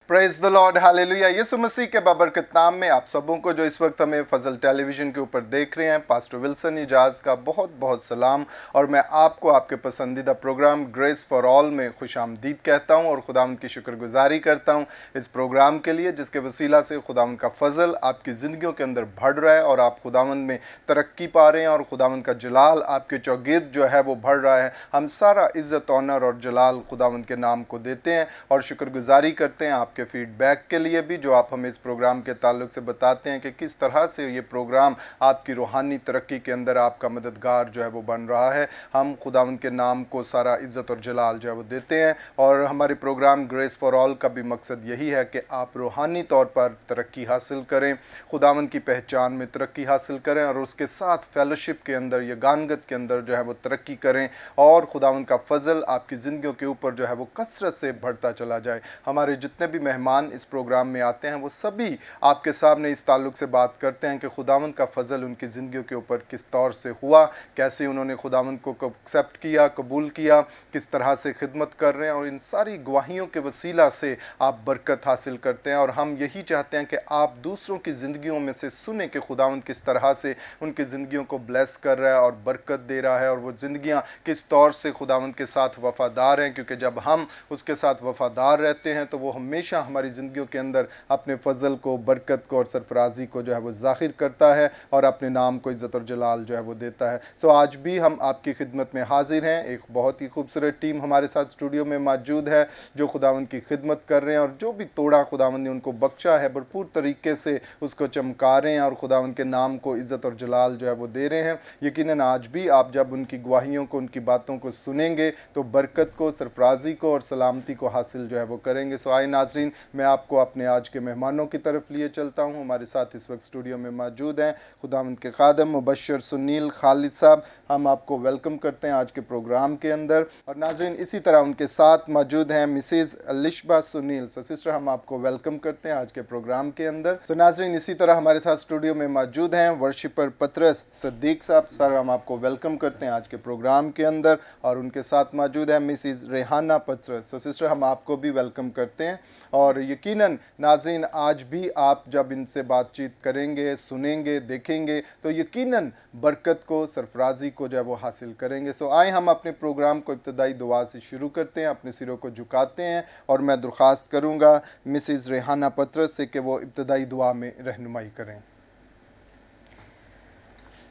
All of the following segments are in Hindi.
Praise the Lord, hallelujah. Yeshu Masih के बाबरकत नाम में आप सबों को जो इस वक्त हमें फजल टेलीविज़न के ऊपर देख रहे हैं, पास्टर विल्सन इजाज़ का बहुत बहुत सलाम। और मैं आपको आपके पसंदीदा प्रोग्राम ग्रेस फॉर ऑल में खुशामदीद कहता हूं और खुदावंद की शुक्रगुजारी करता हूं इस प्रोग्राम के लिए, जिसके वसीला से खुदावंद का फजल आपकी ज़िंदगियों के अंदर बढ़ रहा है और आप खुदावंद में तरक्की पा रहे हैं और खुदावंद का जलाल आपके चौगिर्द जो है वो बढ़ रहा है। हम सारा इज़्ज़त, ऑनर और जलाल खुदावंद के नाम को देते हैं और शुक्रगुजारी करते हैं आपके फीडबैक के लिए भी, जो आप हमें इस प्रोग्राम के ताल्लुक से बताते हैं कि किस तरह से ये प्रोग्राम आपकी रूहानी तरक्की के अंदर आपका मददगार जो है वो बन रहा है। हम खुदावंद के नाम को सारा इज़्ज़त और जलाल जो है वो देते हैं। और हमारे प्रोग्राम ग्रेस फॉर ऑल का भी मकसद यही है कि आप रूहानी तौर पर तरक्की हासिल करें, खुदावंद की पहचान में तरक्की हासिल करें और उसके साथ फेलोशिप के अंदर, यगानगत के अंदर जो है वो तरक्की करें और खुदावंद का फजल आपकी ज़िंदगियों के ऊपर जो है वो कसरत से बढ़ता चला जाए। हमारे जितने भी मेहमान इस प्रोग्राम में आते हैं वो सभी आपके सामने इस ताल्लुक से बात करते हैं कि खुदावंद का फजल उनकी ज़िंदगियों के ऊपर किस तौर से हुआ, कैसे उन्होंने खुदावंद को एक्सेप्ट किया, कबूल किया, किस तरह से खिदमत कर रहे हैं। और इन सारी गवाहियों के वसीला से आप बरकत हासिल करते हैं और हम यही चाहते हैं कि आप दूसरों की ज़िंदगियों में से सुने कि खुदावंद किस तरह से उनकी ज़िंदगियों को ब्लेस कर रहा है और बरकत दे रहा है और वो ज़िंदगियाँ किस तौर से खुदावंद के साथ वफ़ादार हैं, क्योंकि जब हम उसके साथ वफ़ादार रहते हैं तो वो हमेशा हमारी ज़िंदगियों के अंदर अपने फजल को, बरकत को और सरफराजी को जो है वो ज़ाहिर करता है और अपने नाम को इज़्ज़त और जलाल जो है वो देता है। सो आज भी हम आपकी खिदमत में हाजिर हैं। एक बहुत ही खूबसूरत टीम हमारे साथ स्टूडियो में मौजूद है जो खुदावंद की खिदमत कर रहे हैं और जो भी तोड़ा खुदावंद ने उनको बख्शा है भरपूर तरीके से उसको चमका रहे हैं और खुदावंद के नाम को इज़्ज़त और जलाल जो है वो दे रहे हैं। यकीनन आज भी आप जब उनकी गवाहियों को, उनकी बातों को सुनेंगे तो बरकत को, सरफराजी को और सलामती को हासिल जो है वो करेंगे। सो आए नाज़रीन, मैं आपको अपने आज के मेहमानों की तरफ लिए चलता हूं। हमारे साथ इस वक्त स्टूडियो में मौजूद हैं खुदावंद के खादम मुबश्शिर सुनील खालिद साहब। हम आपको वेलकम करते हैं आज के प्रोग्राम के अंदर। और नाज़रीन, इसी तरह उनके साथ मौजूद हैं मिसेज़ अलिशबा सुनील। सो सिस्टर, हम आपको वेलकम करते हैं आज के प्रोग्राम के अंदर। सो नाज़रीन, इसी तरह हमारे साथ स्टूडियो में मौजूद हैं वर्शिपर पतरस सद्दीक साहब। सर, हम आपको वेलकम करते हैं आज के प्रोग्राम के अंदर। और उनके साथ मौजूद है मिसेज़ रेहाना पतरस। सो सिस्टर, हम आपको भी वेलकम करते हैं। और यकीनन नाज़रीन, आज भी आप जब इनसे बातचीत करेंगे, सुनेंगे, देखेंगे तो यकीनन बरकत को, सरफराजी को जो है वो हासिल करेंगे। सो आए हम अपने प्रोग्राम को इब्तदाई दुआ से शुरू करते हैं, अपने सिरों को झुकाते हैं और मैं दरख्वास्त करूँगा मिसेज़ रेहाना पतरस से कि वो इब्तदाई दुआ में रहनुमाई करें।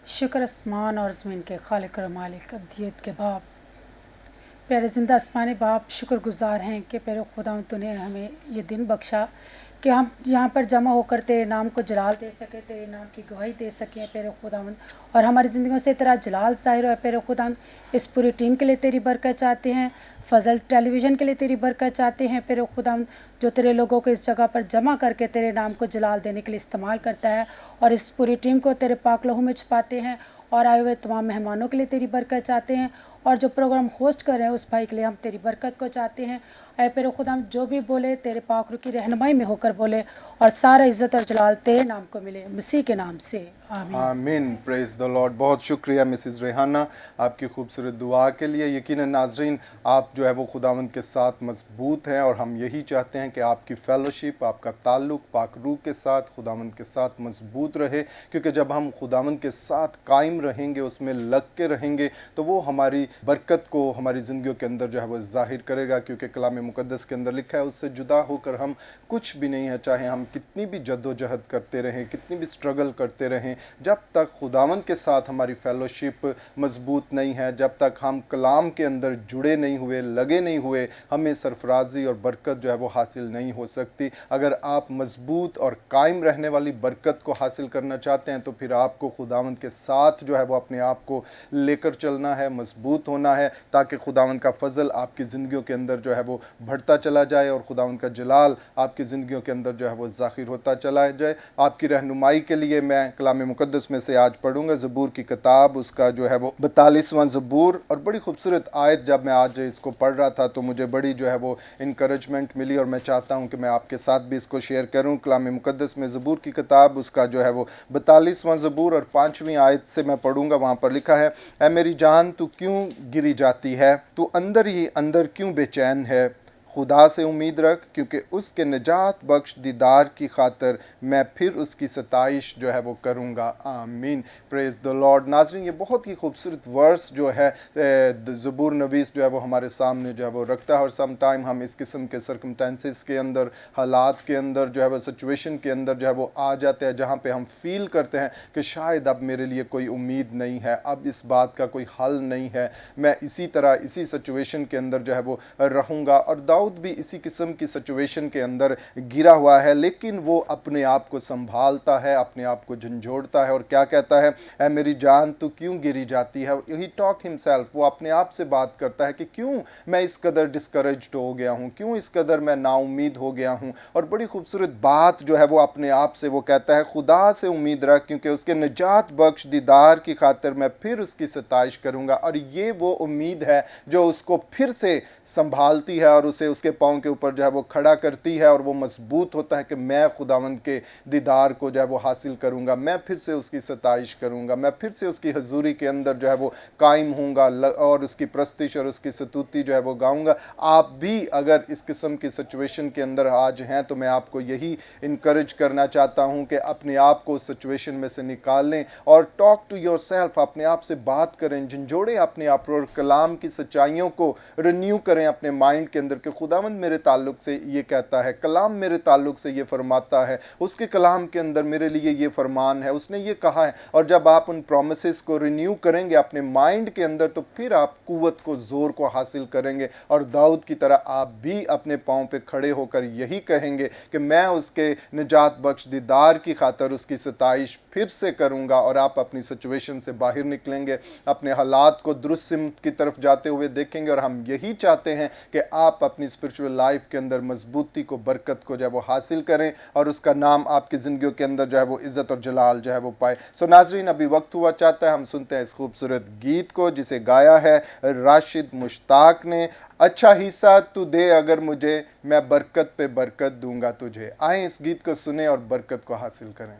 शुक्र आसमान और ज़मीन के खालिक और मालिक, अब्दियत के बाप, प्यारे ज़िंदा आसमानी बाप, शुक्रगुज़ार हैं कि प्यारे खुदा तूने हमें ये दिन बख्शा कि हम यहाँ पर जमा होकर तेरे नाम को जलाल दे सकें, तेरे नाम की गवाही दे सकें प्यारे खुदावंद, और हमारी ज़िंदगियों से तेरा जलाल ज़ाहिर हो प्यारे खुदावंद। इस पूरी टीम के लिए तेरी बरकत चाहते हैं, फजल टेलीविज़न के लिए तेरी बरकत चाहते हैं प्यारे खुदावंद, जो तेरे लोगों को इस जगह पर जमा करके तेरे नाम को जलाल देने के लिए इस्तेमाल करता है। और इस पूरी टीम को तेरे पाक लहू में छुपाते हैं और आए हुए तमाम मेहमानों के लिए तेरी बरकत चाहते हैं और जो प्रोग्राम होस्ट कर रहे हैं उस भाई के लिए हम तेरी बरकत को चाहते हैं। ऐ पेरो खुदा, हम जो भी बोले तेरे पाक रूह की रहनुमाई में होकर बोले और सारा इज़्ज़त और जलाल तेरे नाम को मिले, मसीह के नाम से आमीन। आमीन। Praise the Lord. बहुत शुक्रिया मिसेज़ रेहाना आपकी खूबसूरत दुआ के लिए। यकीनन नाज़रीन, आप जो है वो खुदावंद के साथ मजबूत हैं और हम यही चाहते हैं कि आपकी फेलोशिप, आपका ताल्लुक़ पाक रूह के साथ, खुदावंद के साथ मजबूत रहे, क्योंकि जब हम खुदावंद के साथ कायम रहेंगे, उसमें लग के रहेंगे तो वो हमारी बरकत को हमारी ज़िंदगियों के अंदर जो है वो ज़ाहिर करेगा। क्योंकि कलाम मुक़द्दस के अंदर लिखा है, उससे जुदा होकर हम कुछ भी नहीं है। चाहे हम कितनी भी जद्दोजहद करते रहें, कितनी भी स्ट्रगल करते रहें, जब तक खुदावंद के साथ हमारी फेलोशिप मजबूत नहीं है, जब तक हम कलाम के अंदर जुड़े नहीं हुए, लगे नहीं हुए, हमें सरफराजी और बरकत जो है वो हासिल नहीं हो सकती। अगर आप मजबूत और कायम रहने वाली बरकत को हासिल करना चाहते हैं तो फिर आपको खुदावंद के साथ जो है वो अपने आप को लेकर चलना है, मजबूत होना है, ताकि खुदावंद का फजल आपकी ज़िंदगियों के अंदर जो है वो बढ़ता चला जाए और खुदावंद का जलाल आपकी ज़िंदगियों के अंदर जो है वो ज़ाहिर होता चला जाए। आपकी रहनुमाई के लिए मैं कलाम मुक़द्दस में से आज पढ़ूंगा ज़बूर की किताब, उसका जो है वो 42वां ज़बूर। और बड़ी खूबसूरत आयत जब मैं आज इसको पढ़ रहा था तो मुझे बड़ी जो है वो इनकरेजमेंट मिली और मैं चाहता हूँ कि मैं आपके साथ भी इसको शेयर करूँ। कलाम मुक़द्दस में ज़बूर की किताब, उसका जो है वो 42वां ज़बूर और 5वीं आयत से मैं पढ़ूंगा। वहाँ पर लिखा है, ऐ मेरी जान तू क्यों गिरी जाती है, तू अंदर ही अंदर क्यों बेचैन है, खुदा से उम्मीद रख, क्योंकि उसके निजात बख्श दीदार की खातर मैं फिर उसकी सताइश जो है वो करूँगा। आमीन। Praise the Lord. नाज़रीन, ये बहुत ही खूबसूरत वर्स जो है ज़बूर नवीस जो है वो हमारे सामने जो है वो रखता है। और सम टाइम हम इस किस्म के सर्कमटेंसेस के अंदर, हालात के अंदर जो है वो, सिचुएशन के अंदर जो है वो आ जाते हैं जहाँ पे हम फील करते हैं कि शायद अब मेरे लिए कोई उम्मीद नहीं है, अब इस बात का कोई हल नहीं है, मैं इसी तरह इसी सिचुएशन के अंदर जो है वो रहूँगा। और दाऊद भी इसी किस्म की सिचुएशन के अंदर गिरा हुआ है, लेकिन वो अपने आप को संभालता है, अपने आप को झंझोड़ता है और क्या कहता है, ऐ मेरी जान तू क्यों गिरी जाती है। ही टॉक हिमसेल्फ, वो अपने आप से बात करता है कि क्यों मैं इस कदर डिस्करेज्ड हो गया हूँ, क्यों इस कदर मैं नाउमीद हो गया हूँ। और बड़ी खूबसूरत बात जो है वो अपने आप से वो कहता है, खुदा से उम्मीद रख, क्योंकि उसके निजात बख्श दीदार की खातिर मैं फिर उसकी सताइश करूँगा। और ये वो उम्मीद है जो उसको फिर से संभालती है और उसे उसके पाँव के ऊपर जो है वो खड़ा करती है, और वो मजबूत होता है कि मैं खुदावंद के दीदार को जो है वो हासिल करूँगा, मैं फिर से उसकी सताइश करूँगा, मैं फिर से उसकी हजूरी के अंदर जो है वो कायम हूँगा और उसकी प्रस्तिश और उसकी स्तुति जो है वो गाऊँगा। आप भी अगर इस किस्म की सिचुएशन के अंदर आज हैं तो मैं आपको यही इनकरेज करना चाहता हूँ कि अपने आप को उस सिचुएशन में से निकाल लें और टॉक टू योर सेल्फ, अपने आप से बात करें, झंझोड़ें अपने आप और कलाम की सच्चाइयों को रिन्यू करें अपने माइंड के अंदर कि खुदावंद मेरे ताल्लुक से ये कहता है, कलाम मेरे ताल्लुक से ये फरमाता है, उसके कलाम के अंदर मेरे लिए ये फरमान है, उसने ये कहा है। और जब आप उन प्रोमिसेस को रिन्यू करेंगे अपने माइंड के अंदर तो फिर आप कुव्वत को, जोर को हासिल करेंगे और दाऊद की तरह आप भी अपने पाँव पे खड़े होकर यही कहेंगे कि मैं उसके निजात बख्श दीदार की खातर उसकी सताइश फिर से करूंगा। और आप अपनी सिचुएशन से बाहर निकलेंगे, अपने हालात को दुरुस्त सिमत की तरफ जाते हुए देखेंगे। और हम यही चाहते हैं कि आप अपनी स्पिरिचुअल लाइफ के अंदर मजबूती को, बरकत को जो है वो हासिल करें और उसका नाम आपकी ज़िंदगियों के अंदर जो है वो इज़्ज़त और जलाल जो है वो पाए। सो नाजरीन, अभी वक्त हुआ चाहता है हम सुनते हैं इस खूबसूरत गीत को जिसे गाया है राशिद मुश्ताक ने। अच्छा हिस्सा तू दे अगर मुझे, मैं बरकत पे बरकत दूंगा तुझे। आए इस गीत को सुने और बरकत को हासिल करें।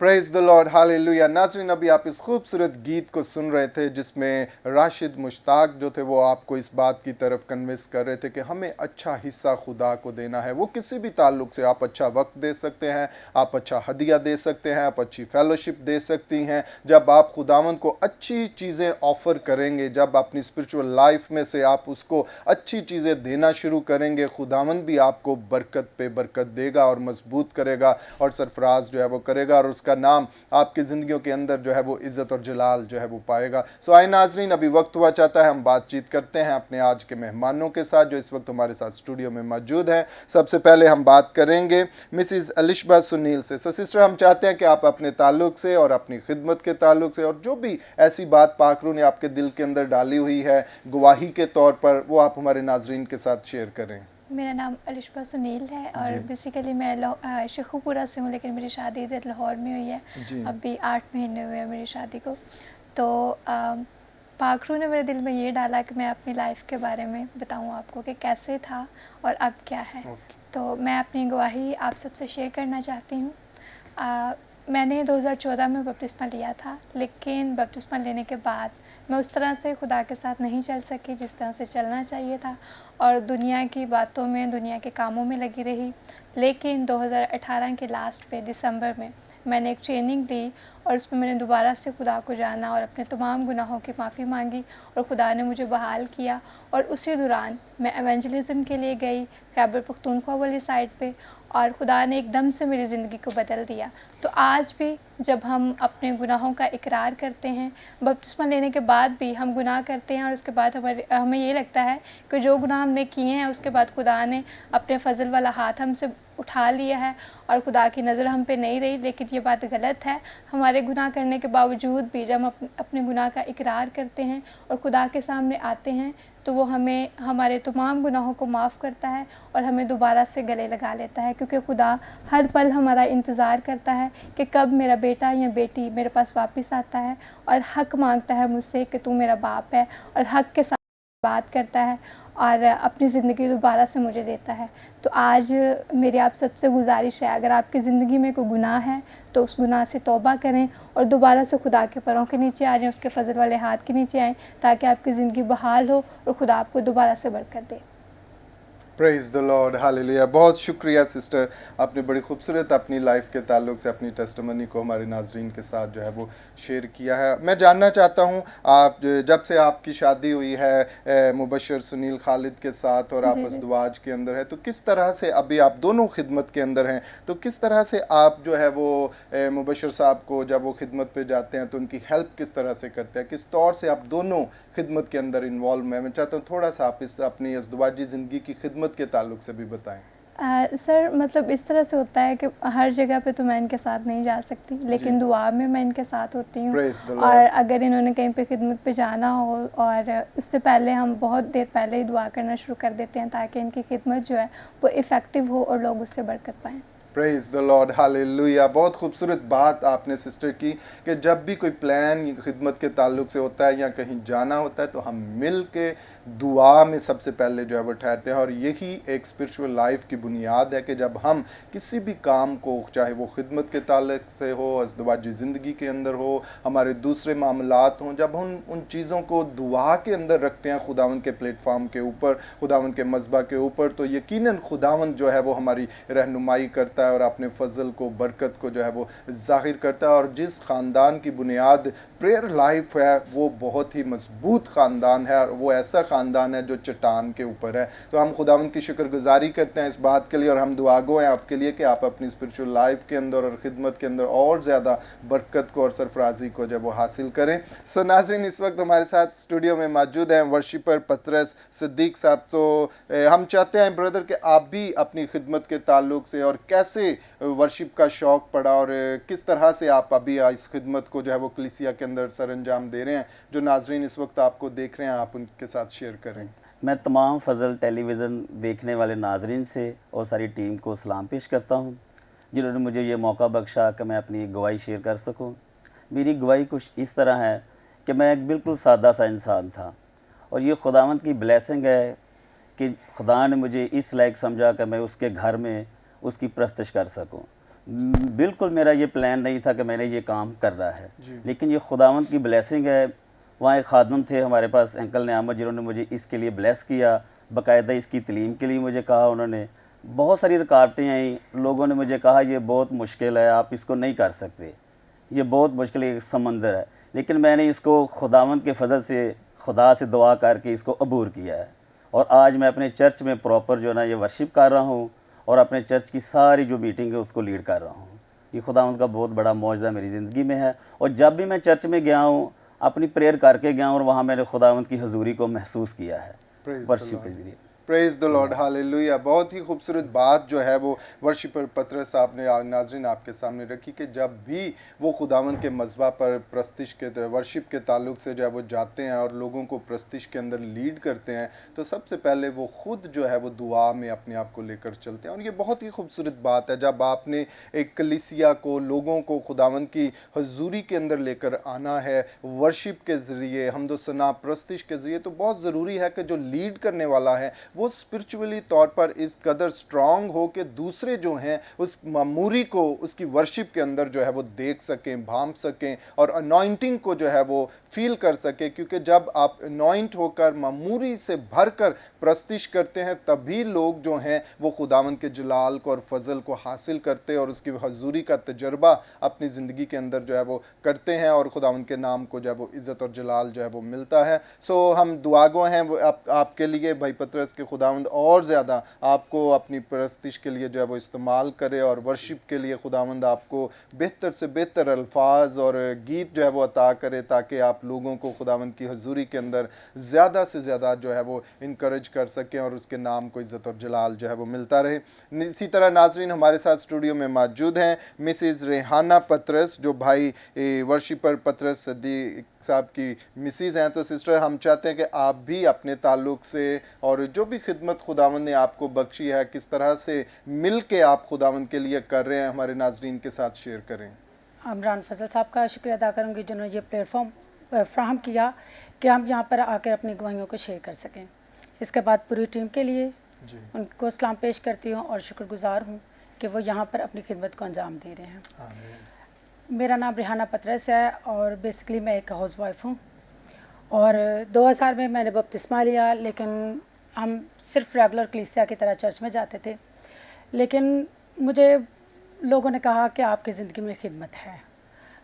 Praise the Lord, hallelujah. नाज़रीन, अभी आप इस खूबसूरत गीत को सुन रहे थे जिसमें राशिद मुश्ताक जो थे वो आपको इस बात की तरफ कन्विंस कर रहे थे कि हमें अच्छा हिस्सा खुदा को देना है। वो किसी भी ताल्लुक से, आप अच्छा वक्त दे सकते हैं, आप अच्छा हदिया दे सकते हैं, आप अच्छी फेलोशिप दे सकती हैं। जब आप खुदावंद को अच्छी चीज़ें ऑफ़र करेंगे, जब अपनी स्पिरिचुअल लाइफ में से आप उसको अच्छी चीज़ें देना शुरू करेंगे, खुदावंद भी आपको बरकत पे बरकत देगा और मजबूत करेगा और सरफराज जो है वो करेगा, और उसका नाम आपकी ज़िंदगियों के अंदर जो है वो इज़्ज़त और जलाल जो है वो पाएगा। सो आए नाजरीन, अभी वक्त हुआ चाहता है हम बातचीत करते हैं अपने आज के मेहमानों के साथ जो इस वक्त हमारे साथ स्टूडियो में मौजूद हैं। सबसे पहले हम बात करेंगे मिसिज़ अलिशबा सुनील से। सो सिस्टर, हम चाहते हैं कि आप अपने ताल्लुक़ से और अपनी खिदमत के ताल्लुक़ से और जो भी ऐसी बात पाकरू ने आपके दिल के अंदर डाली हुई है गवाही के तौर पर, वो आप हमारे नाजरीन के साथ शेयर करें। मेरा नाम अलिशबा सुनील है और बेसिकली मैं शेखुपुरा से हूँ, लेकिन मेरी शादी इधर लाहौर में हुई है। अभी 8 महीने हुए हैं मेरी शादी को। तो पाखरू ने मेरे दिल में ये डाला कि मैं अपनी लाइफ के बारे में बताऊँ आपको कि कैसे था और अब क्या है। तो मैं अपनी गवाही आप सबसे शेयर करना चाहती हूँ। मैंने 2014 में बपतिस्मा लिया था, लेकिन बपतिस्मा लेने के बाद मैं उस तरह से खुदा के साथ नहीं चल सकी जिस तरह से चलना चाहिए था, और दुनिया की बातों में, दुनिया के कामों में लगी रही। लेकिन 2018 के लास्ट पे दिसंबर में मैंने एक ट्रेनिंग ली और उसमें मैंने दोबारा से खुदा को जाना और अपने तमाम गुनाहों की माफ़ी मांगी और खुदा ने मुझे बहाल किया। और उसी दौरान मैं एवेंजलिज्म के लिए गई खैबर पख्तूनख्वा वाली साइड पे, और खुदा ने एकदम से मेरी ज़िंदगी को बदल दिया। तो आज भी जब हम अपने गुनाहों का इकरार करते हैं, बपतिस्मा लेने के बाद भी हम गुनाह करते हैं और उसके बाद हमें ये लगता है कि जो गुनाह हमने किए हैं उसके बाद खुदा ने अपने फजल वाला हाथ हमसे उठा लिया है और खुदा की नज़र हम पे नहीं रही, लेकिन ये बात गलत है। हमारे गुनाह करने के बावजूद भी जब हम अपने गुनाह का इकरार करते हैं और खुदा के सामने आते हैं तो वो हमें हमारे तमाम गुनाहों को माफ़ करता है और हमें दोबारा से गले लगा लेता है, क्योंकि खुदा हर पल हमारा इंतज़ार करता है कि कब मेरा बेटा या बेटी मेरे पास वापस आता है और हक़ मांगता है मुझसे कि तू मेरा बाप है, और हक़ के साथ बात करता है और अपनी ज़िंदगी दोबारा से मुझे देता है। तो आज मेरी आप सबसे गुजारिश है, अगर आपकी ज़िंदगी में कोई गुनाह है तो उस गुनाह से तौबा करें और दोबारा से खुदा के पैरों के नीचे आ जाएं, उसके फजल वाले हाथ के नीचे आएँ, ताकि आपकी ज़िंदगी बहाल हो और खुदा आपको दोबारा से बरकत दे। Praise the Lord, hallelujah. बहुत शुक्रिया सिस्टर, आपने बड़ी खूबसूरत अपनी लाइफ के ताल्लुक से अपनी टेस्टिमनी को हमारे नाजरीन के साथ जो है वो शेयर किया है। मैं जानना चाहता हूँ, आप जब से आपकी शादी हुई है मुबशर सुनील खालिद के साथ और आप अज़दवाज के अंदर है, तो किस तरह से अभी आप दोनों खिदमत के अंदर हैं, तो किस तरह से आप जो है वो मुबशर साहब को जब वो खिदमत पे जाते हैं तो उनकी हेल्प किस तरह से करते हैं, किस तौर से आप दोनों खिदमत के अंदर इन्वॉल्व हैं? मैं चाहता हूँ थोड़ा सा आप इस अपनी अज़दवाजी ज़िंदगी की खिदमत के ताल्लुक से भी बताएं। सर, मतलब इस तरह से होता है कि हर जगह पे तो मैं इनके साथ नहीं जा सकती, लेकिन दुआ में मैं इनके साथ होती हूँ। और अगर इन्होंने कहीं पे खिदमत पे जाना हो, और उससे पहले हम बहुत देर पहले ही दुआ करना शुरू कर देते हैं ताकि इनकी खिदमत जो है वो इफ़ेक्टिव हो और लोग उससे बरकत पाएँ। Praise the Lord, hallelujah. बहुत खूबसूरत बात आपने सिस्टर की कि जब भी कोई प्लान खिदमत के ताल्लुक से होता है या कहीं जाना होता है तो हम मिल के दुआ में सबसे पहले जो है वो ठहरते हैं, और यही एक स्पिरिचुअल लाइफ की बुनियाद है कि जब हम किसी भी काम को, चाहे वो खिदमत के ताल्लुक से हो, अज़दवाजी ज़िंदगी के अंदर हो, हमारे दूसरे मामलात हों, जब हम उन चीज़ों को दुआ के अंदर रखते हैं खुदावंद के प्लेटफॉर्म के ऊपर, खुदावंद के मज़बा के ऊपर, तो यकीनन खुदावंद जो है वो हमारी रहनुमाई करता है और अपने फजल को, बरकत को जो है वो जाहिर करता है। और जिस ख़ानदान की बुनियाद प्रेयर लाइफ है वो बहुत ही मजबूत ख़ानदान है, और वो ऐसा ख़ानदान है जो चट्टान के ऊपर है। तो हम खुदावंद की शुक्रगुजारी करते हैं इस बात के लिए, और हम दुआगो हैं आपके लिए कि आप अपनी स्पिरिचुअल लाइफ के अंदर और ख़िदमत के अंदर और ज़्यादा बरकत को और सरफराजी को जब वो हासिल करें। सो नाज़रीन, इस वक्त हमारे साथ स्टूडियो में मौजूद हैं वर्शिपर पतरस सिद्दीक साहब। तो हम चाहते हैं ब्रदर कि आप भी अपनी खिदमत के ताल्लुक से और कैसे वर्शिप का शौक़ पड़ा और किस तरह से आप अभी इस खिदमत को जो है वो कलीसिया के अंदर सर अंजाम दे रहे हैं, जो नाजरीन इस वक्त आपको देख रहे हैं, आप उनके साथ शेयर करें। मैं तमाम फजल टेलीविज़न देखने वाले नाजरीन से और सारी टीम को सलाम पेश करता हूँ, जिन्होंने मुझे ये मौका बख्शा कि मैं अपनी गवाही शेयर कर सकूँ। मेरी गवाही कुछ इस तरह है कि मैं एक बिल्कुल सादा सा इंसान था, और ये खुदावंद की ब्लेसिंग है कि खुदा ने मुझे इस लायक समझा कि मैं उसके घर में उसकी परस्तिश कर सकूं। बिल्कुल मेरा ये प्लान नहीं था कि मैंने ये काम करना है, जी। लेकिन ये खुदावंद की ब्लेसिंग है। वहाँ एक खादम थे हमारे पास, अंकल नियामत, जिन्होंने मुझे इसके लिए ब्लेस किया, बाकायदा इसकी तलीम के लिए मुझे कहा उन्होंने। बहुत सारी रुकावटें आई, लोगों ने मुझे कहा ये बहुत मुश्किल है, आप इसको नहीं कर सकते, ये बहुत मुश्किल एक समंदर है। लेकिन मैंने इसको खुदावंद के फजल से, खुदा से दुआ करके इसको अबूर किया है, और आज मैं अपने चर्च में प्रॉपर जो है ना ये वर्शिप कर रहा हूँ, और अपने चर्च की सारी जो मीटिंग है उसको लीड कर रहा हूँ। ये खुदावंद का बहुत बड़ा मौजज़ा मेरी ज़िंदगी में है। और जब भी मैं चर्च में गया हूँ, अपनी प्रेयर करके गया हूँ, और वहाँ मैंने खुदावंद की हजूरी को महसूस किया है वर्शिप के ज़रिए। Praise the Lord, hallelujah. बहुत ही खूबसूरत बात जो है वो वर्शिपर पतरस साहब ने नाजरीन आपके सामने रखी कि जब भी वो खुदावन के मज़बा पर प्रस्तिश के वर्शिप के ताल्लुक से जब वो जाते हैं और लोगों को प्रस्तिश के अंदर लीड करते हैं, तो सबसे पहले वो खुद जो है वो दुआ में अपने आप को लेकर चलते हैं। और ये बहुत ही खूबसूरत बात है, जब आपने एक कलीसिया को, लोगों को खुदावन की हजूरी के अंदर लेकर आना है वर्शिप के ज़रिए, हमदो सना, प्रस्तिश के ज़रिए, तो बहुत ज़रूरी है कि जो लीड करने वाला है वो स्पिरिचुअली तौर पर इस कदर स्ट्रांग हो कि दूसरे जो हैं उस मामूरी को उसकी वर्शिप के अंदर जो है वो देख सकें, भांप सकें, और अनॉइंटिंग को जो है वो फील कर सकें। क्योंकि जब आप अनॉइंट होकर मामूरी से भरकर प्रस्तिश करते हैं, तभी लोग जो हैं वो खुदावंद के जलाल को और फजल को हासिल करते और उसकी हजूरी का तजर्बा अपनी ज़िंदगी के अंदर जो है वो करते हैं, और खुदावंद के नाम को जो है वो इज़्ज़त और जलाल जो है वो मिलता है। सो हम दुआगो हैं वो आपके लिए भाई पतरस के खुदावंद और ज़्यादा आपको अपनी प्रस्तिश के लिए जो है वो इस्तेमाल करे, और वर्शिप के लिए खुदावंद आपको बेहतर से बेहतर अल्फाज और गीत जो है वो अता करे, ताकि आप लोगों को खुदावंद की हजूरी के अंदर ज़्यादा से ज़्यादा जो है वो इनकरेज कर सकें और उसके नाम को इज़्ज़त और जलाल जो है वो मिलता रहे। इसी तरह नाजरीन हमारे साथ स्टूडियो में मौजूद हैं मिसिज़ रेहाना पतरस, जो भाई वर्शिपर पतरस सद्दीक साहब की मिसिज़ हैं। तो सिस्टर, हम चाहते हैं कि आप भी अपने ताल्लुक़ से और जो भी खिदमत खुदावंद ने आपको बख्शी है, किस तरह से मिल के आप खुदावंद के लिए कर रहे हैं, हमारे नाजरीन के साथ शेयर करें। इमरान फजल साहब का शुक्रिया अदा करूँगी जिन्होंने ये प्लेटफॉर्म फ्राहम किया कि हम यहाँ पर आकर अपनी गवाहियों को शेयर कर सकें। इसके बाद पूरी टीम के लिए जी उनको सलाम पेश करती हूँ और शुक्रगुजार हूँ कि वो यहाँ पर अपनी खिदमत को अंजाम दे रहे हैं। मेरा नाम रेहाना पतरस है और बेसिकली मैं एक हाउस वाइफ हूँ, और 2000 में मैंने बपतिस्मा लिया, लेकिन हम सिर्फ रेगुलर कलीसिया की तरह चर्च में जाते थे। लेकिन मुझे लोगों ने कहा कि आपकी ज़िंदगी में खिदमत है।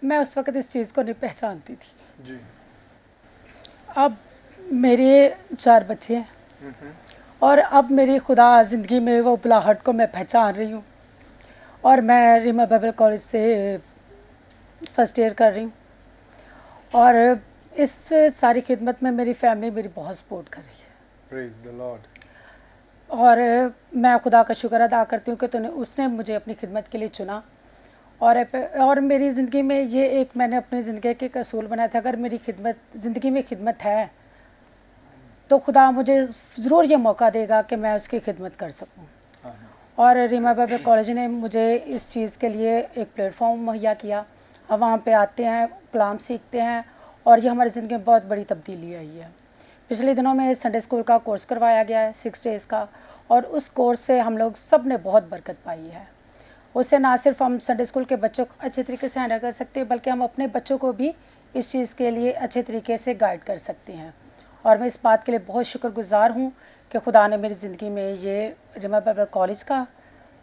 मैं उस वक़्त इस चीज़ को नहीं पहचानती थी। जी। अब मेरे 4 बच्चे हैं, और अब मेरी खुदा ज़िंदगी में वो बुलाहट को मैं पहचान रही हूँ, और मैं रीमा बाइबल कॉलेज से फर्स्ट ईयर कर रही हूँ, और इस सारी खिदमत में मेरी फैमिली मेरी बहुत सपोर्ट कर रही है। Praise the Lord. और मैं खुदा का शुक्र अदा करती हूँ कि उसने मुझे अपनी खिदमत के लिए चुना, और मेरी ज़िंदगी में ये एक मैंने अपनी ज़िंदगी के असूल बनाया था, अगर मेरी ज़िंदगी में खिदमत है तो खुदा मुझे ज़रूर ये मौका देगा कि मैं उसकी खिदमत कर सकूँ। और रीमा बाइबल कॉलेज ने मुझे इस चीज़ के लिए एक प्लेटफॉर्म मुहैया किया। हम वहाँ पे आते हैं, कलाम सीखते हैं, और ये हमारी ज़िंदगी में बहुत बड़ी तब्दीली आई है। पिछले दिनों में संडे स्कूल का कोर्स करवाया गया है 6 डेज़ का, और उस कोर्स से हम लोग सब ने बहुत बरकत पाई है। उससे ना सिर्फ हम संडे स्कूल के बच्चों को अच्छे तरीके से हैंडल कर सकते हैं, बल्कि हम अपने बच्चों को भी इस चीज़ के लिए अच्छे तरीके से गाइड कर सकते हैं। और मैं इस बात के लिए बहुत शुक्रगुजार हूँ कि खुदा ने मेरी ज़िंदगी में ये रीमा बाइबल कॉलेज का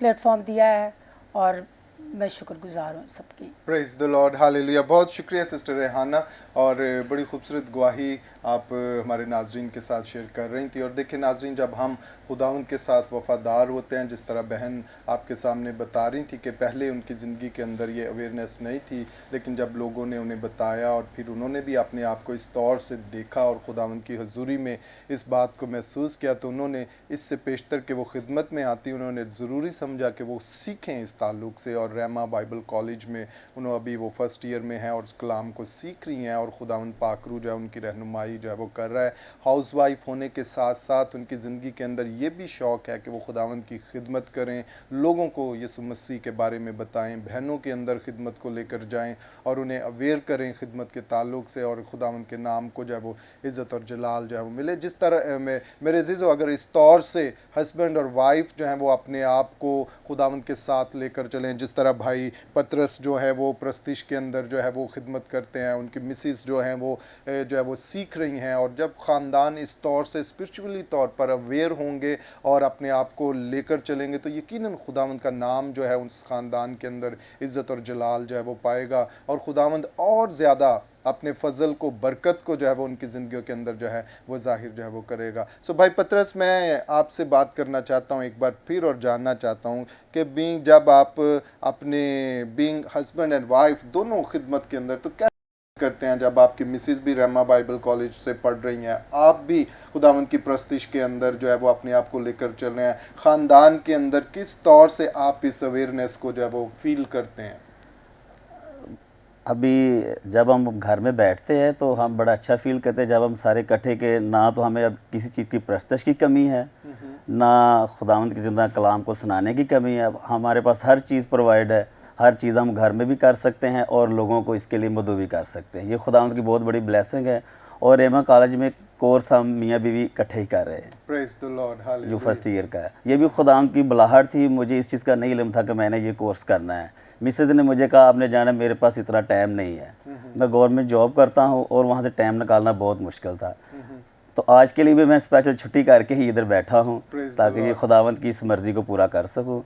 प्लेटफॉर्म दिया है, और मैं शुक्रगुजार हूँ सबकी। Praise the Lord, hallelujah. बहुत शुक्रिया सिस्टर रेहाना, और बड़ी खूबसूरत गवाही आप हमारे नाजरीन के साथ शेयर कर रही थी। और देखिए नाजरीन, जब हम खुदावंद के साथ वफ़ादार होते हैं, जिस तरह बहन आपके सामने बता रही थी कि पहले उनकी ज़िंदगी के अंदर ये अवेयरनेस नहीं थी, लेकिन जब लोगों ने उन्हें बताया और फिर उन्होंने भी अपने आप को इस तौर से देखा और खुदावंद की हजूरी में इस बात को महसूस किया, तो उन्होंने इससे पेशतर के वो खिदमत में आती, उन्होंने ज़रूरी समझा कि वो सीखें इस ताल्लुक़ से। और रेमा बाइबल कॉलेज में उन्होंने अभी वो फर्स्ट ईयर में हैं और उस कलाम को सीख रही हैं, और खुदावंद पाकरू जो है उनकी रहनुमाई जो है वो कर रहा है। हाउस वाइफ होने के साथ साथ उनकी ज़िंदगी के अंदर ये भी शौक़ है कि वो खुदावंद की खिदमत करें, लोगों को यीशु मसीह के बारे में बताएं, बहनों के अंदर खिदमत को लेकर जाएं और उन्हें अवेयर करें खिदमत के ताल्लुक़ से, और खुदावंद के नाम को जो है वो इज़्ज़त और जलाल जो है वो मिले। जिस तरह मेरे अज़ीज़ों, अगर इस तौर से हस्बैंड और वाइफ जो हैं वो अपने आप को खुदावंद के साथ लेकर चलें, जिस तरह भाई पतरस जो है वो प्रस्तिश के अंदर जो है वो खिदमत करते हैं, उनकी मिसिस जो हैं वो जो है वो सीख रही हैं, और जब ख़ानदान इस तौर से स्पिरिचुअली तौर पर अवेयर होंगे और अपने आप को लेकर चलेंगे तो यकीनन खुदावंद का नाम जो है उस ख़ानदान के अंदर इज़्ज़त और जलाल जो है वो पाएगा, और खुदावंद और ज़्यादा अपने फजल को, बरकत को जो है वो उनकी ज़िंदगियों के अंदर जो है वो जाहिर जो है वो करेगा। सो भाई पतरस, मैं आपसे बात करना चाहता हूँ एक बार फिर और जानना चाहता हूँ कि जब आप अपने बीइंग हस्बैंड एंड वाइफ दोनों खिदमत के अंदर, तो क्या करते हैं जब आपकी मिसिस भी रहमा बाइबल कॉलेज से पढ़ रही हैं, आप भी खुदावंद की प्रस्तिश के अंदर जो है वो अपने आप को लेकर चल रहे हैं, ख़ानदान के अंदर किस तौर से आप इस अवेयरनेस को जो है वो फील करते हैं? अभी जब हम घर में बैठते हैं तो हम बड़ा अच्छा फील करते हैं जब हम सारे इकट्ठे के, ना तो हमें अब किसी चीज़ की प्रस्तश की कमी है, ना खुदावंद की ज़िंदा कलाम को सुनाने की कमी है। अब हमारे पास हर चीज़ प्रोवाइड है, हर चीज़ हम घर में भी कर सकते हैं और लोगों को इसके लिए मदद भी कर सकते हैं। ये खुदावंद की बहुत बड़ी ब्लेसिंग है। और रेमा कॉलेज में कोर्स हम मियाँ बीवी इकट्ठे ही कर रहे हैं, प्रेज़ द लॉर्ड, जो हालेलुया। फर्स्ट ईयर का है। ये भी खुदावंद की बुलाहट थी, मुझे इस चीज़ का नहीं इल्म था कि मैंने ये कोर्स करना है। मिसेज ने मुझे कहा आपने जाना, मेरे पास इतना टाइम नहीं है, मैं गवर्नमेंट जॉब करता हूँ और वहाँ से टाइम निकालना बहुत मुश्किल था। तो आज के लिए भी मैं स्पेशल छुट्टी करके ही इधर बैठा हूँ ताकि ये खुदावंद की इस मर्ज़ी को पूरा कर सकूँ।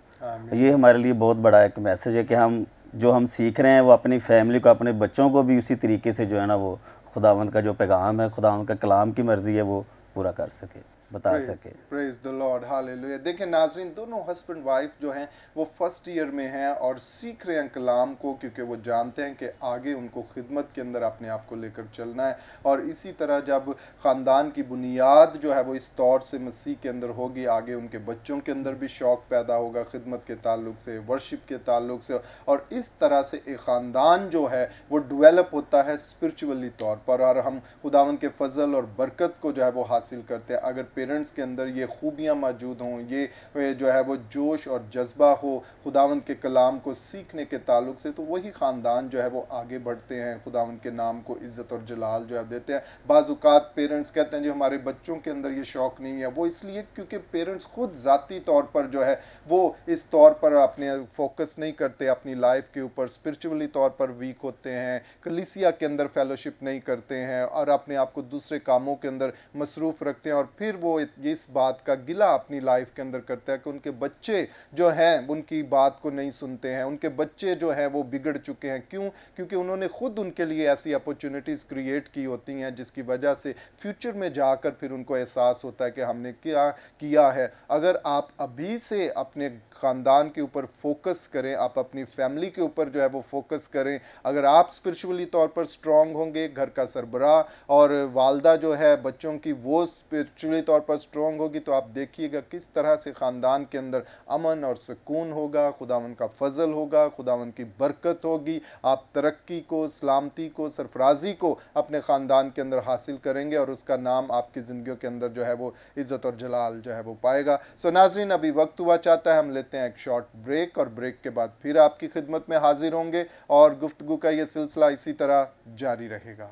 ये हमारे लिए बहुत बड़ा एक मैसेज है कि हम जो हम सीख रहे हैं वो अपनी फैमिली को, अपने बच्चों को भी उसी तरीके से जो है ना वो खुदावंद का जो पैगाम है, खुदावंद का कलाम की मर्ज़ी है वो पूरा कर सके, बता सके। Praise the Lord, hallelujah. देखिए नाज़रीन, दोनों हस्बैंड वाइफ जो हैं वो फर्स्ट ईयर में हैं और सीख रहे हैं कलाम को, क्योंकि वो जानते हैं कि आगे उनको खिदमत के अंदर अपने आप को लेकर चलना है। और इसी तरह जब ख़ानदान की बुनियाद जो है वो इस तौर से मसीह के अंदर होगी, आगे उनके बच्चों के अंदर भी शौक़ पैदा होगा खिदमत के ताल्लुक से, वर्शिप के ताल्लुक से, और इस तरह से एक ख़ानदान जो है वो डेवलप होता है स्पिरिचुअली तौर पर, और हम खुदावंद के फजल और बरकत को जो है वो हासिल करते हैं। अगर पेरेंट्स के अंदर ये खूबियाँ मौजूद हों, ये जो है वो जोश और जज्बा हो खुदावंद के कलाम को सीखने के ताल्लुक से, तो वही ख़ानदान जो है वो आगे बढ़ते हैं, खुदावंद के नाम को इज़्ज़त और जलाल जो है देते हैं। बाज़-औक़ात पेरेंट्स कहते हैं जो हमारे बच्चों के अंदर ये शौक़ नहीं है, वो इसलिए क्योंकि पेरेंट्स खुद ज़ाती तौर पर जो है वो इस तौर पर अपने फोकस नहीं करते, अपनी लाइफ के ऊपर स्पिरिचुअली तौर पर वीक होते हैं, कलीसिया के अंदर फेलोशिप नहीं करते हैं और अपने आप को दूसरे कामों के अंदर मसरूफ़ रखते हैं, और फिर वो इस बात का गिला अपनी लाइफ के अंदर करता है कि उनके बच्चे जो हैं उनकी बात को नहीं सुनते हैं, उनके बच्चे जो हैं वो बिगड़ चुके हैं। क्यों? क्योंकि उन्होंने खुद उनके लिए ऐसी अपॉर्चुनिटीज़ क्रिएट की होती हैं जिसकी वजह से फ्यूचर में जाकर फिर उनको एहसास होता है कि हमने क्या किया है। अगर आप अभी से अपने ख़ानदान के ऊपर फोकस करें, आप अपनी फैमिली के ऊपर जो है वो फोकस करें, अगर आप स्पिरिचुअली तौर पर स्ट्रॉन्ग होंगे, घर का सरबराह और वालदा जो है बच्चों की वो स्पिरिचुअली तौर पर स्ट्रॉन्ग होगी, तो आप देखिएगा किस तरह से ख़ानदान के अंदर अमन और सुकून होगा, खुदावंद का फजल होगा, खुदावंद की बरकत होगी। आप तरक्की को, सलामती को, सरफराजी को अपने ख़ानदान के अंदर हासिल करेंगे और उसका नाम आपकी ज़िंदगियों के अंदर जो है वो इज़्ज़त और जलाल जो है वो पाएगा। सो नाज़रीन, अभी वक्त हुआ चाहता है हम लेते हैं एक शॉर्ट ब्रेक, और ब्रेक के बाद फिर आपकी खिदमत में हाजिर होंगे और गुफ्तगू का ये सिलसिला इसी तरह जारी रहेगा।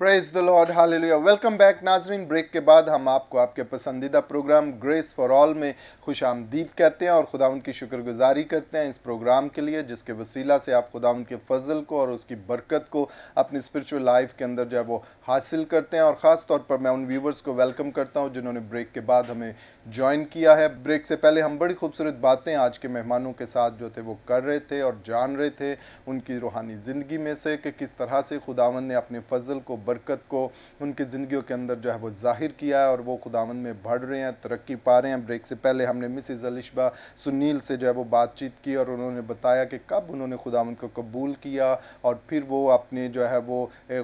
Praise the Lord, hallelujah. Welcome back नाजरीन। ब्रेक के बाद हम आपको आपके पसंदीदा प्रोग्राम ग्रेस फॉर ऑल में खुश आमदीद कहते हैं और खुदावंद की शुक्रगुजारी करते हैं इस प्रोग्राम के लिए, जिसके वसीला से आप खुदावंद के फजल को और उसकी बरकत को अपनी स्पिरिचुअल लाइफ के अंदर जो है वो हासिल करते हैं। और ख़ास तौर पर मैं उन व्यूवर्स को वेलकम करता हूँ जिन्होंने ब्रेक के बाद हमें ज्वाइन किया है। ब्रेक से पहले हम बड़ी खूबसूरत बातें आज के मेहमानों के साथ जो थे वो कर रहे थे और जान रहे थे उनकी रूहानी ज़िंदगी में से कि किस तरह से खुदावंद ने अपने फजल को, बरकत को उनकी ज़िंदगियों के अंदर जो है वो ज़ाहिर किया है और वो खुदावंद में बढ़ रहे हैं, तरक्की पा रहे हैं। ब्रेक से पहले हमने मिसेज़ अलिशबा सुनील से जो है वो बातचीत की और उन्होंने बताया कि कब उन्होंने खुदावंद को कबूल किया और फिर वो अपने जो है वो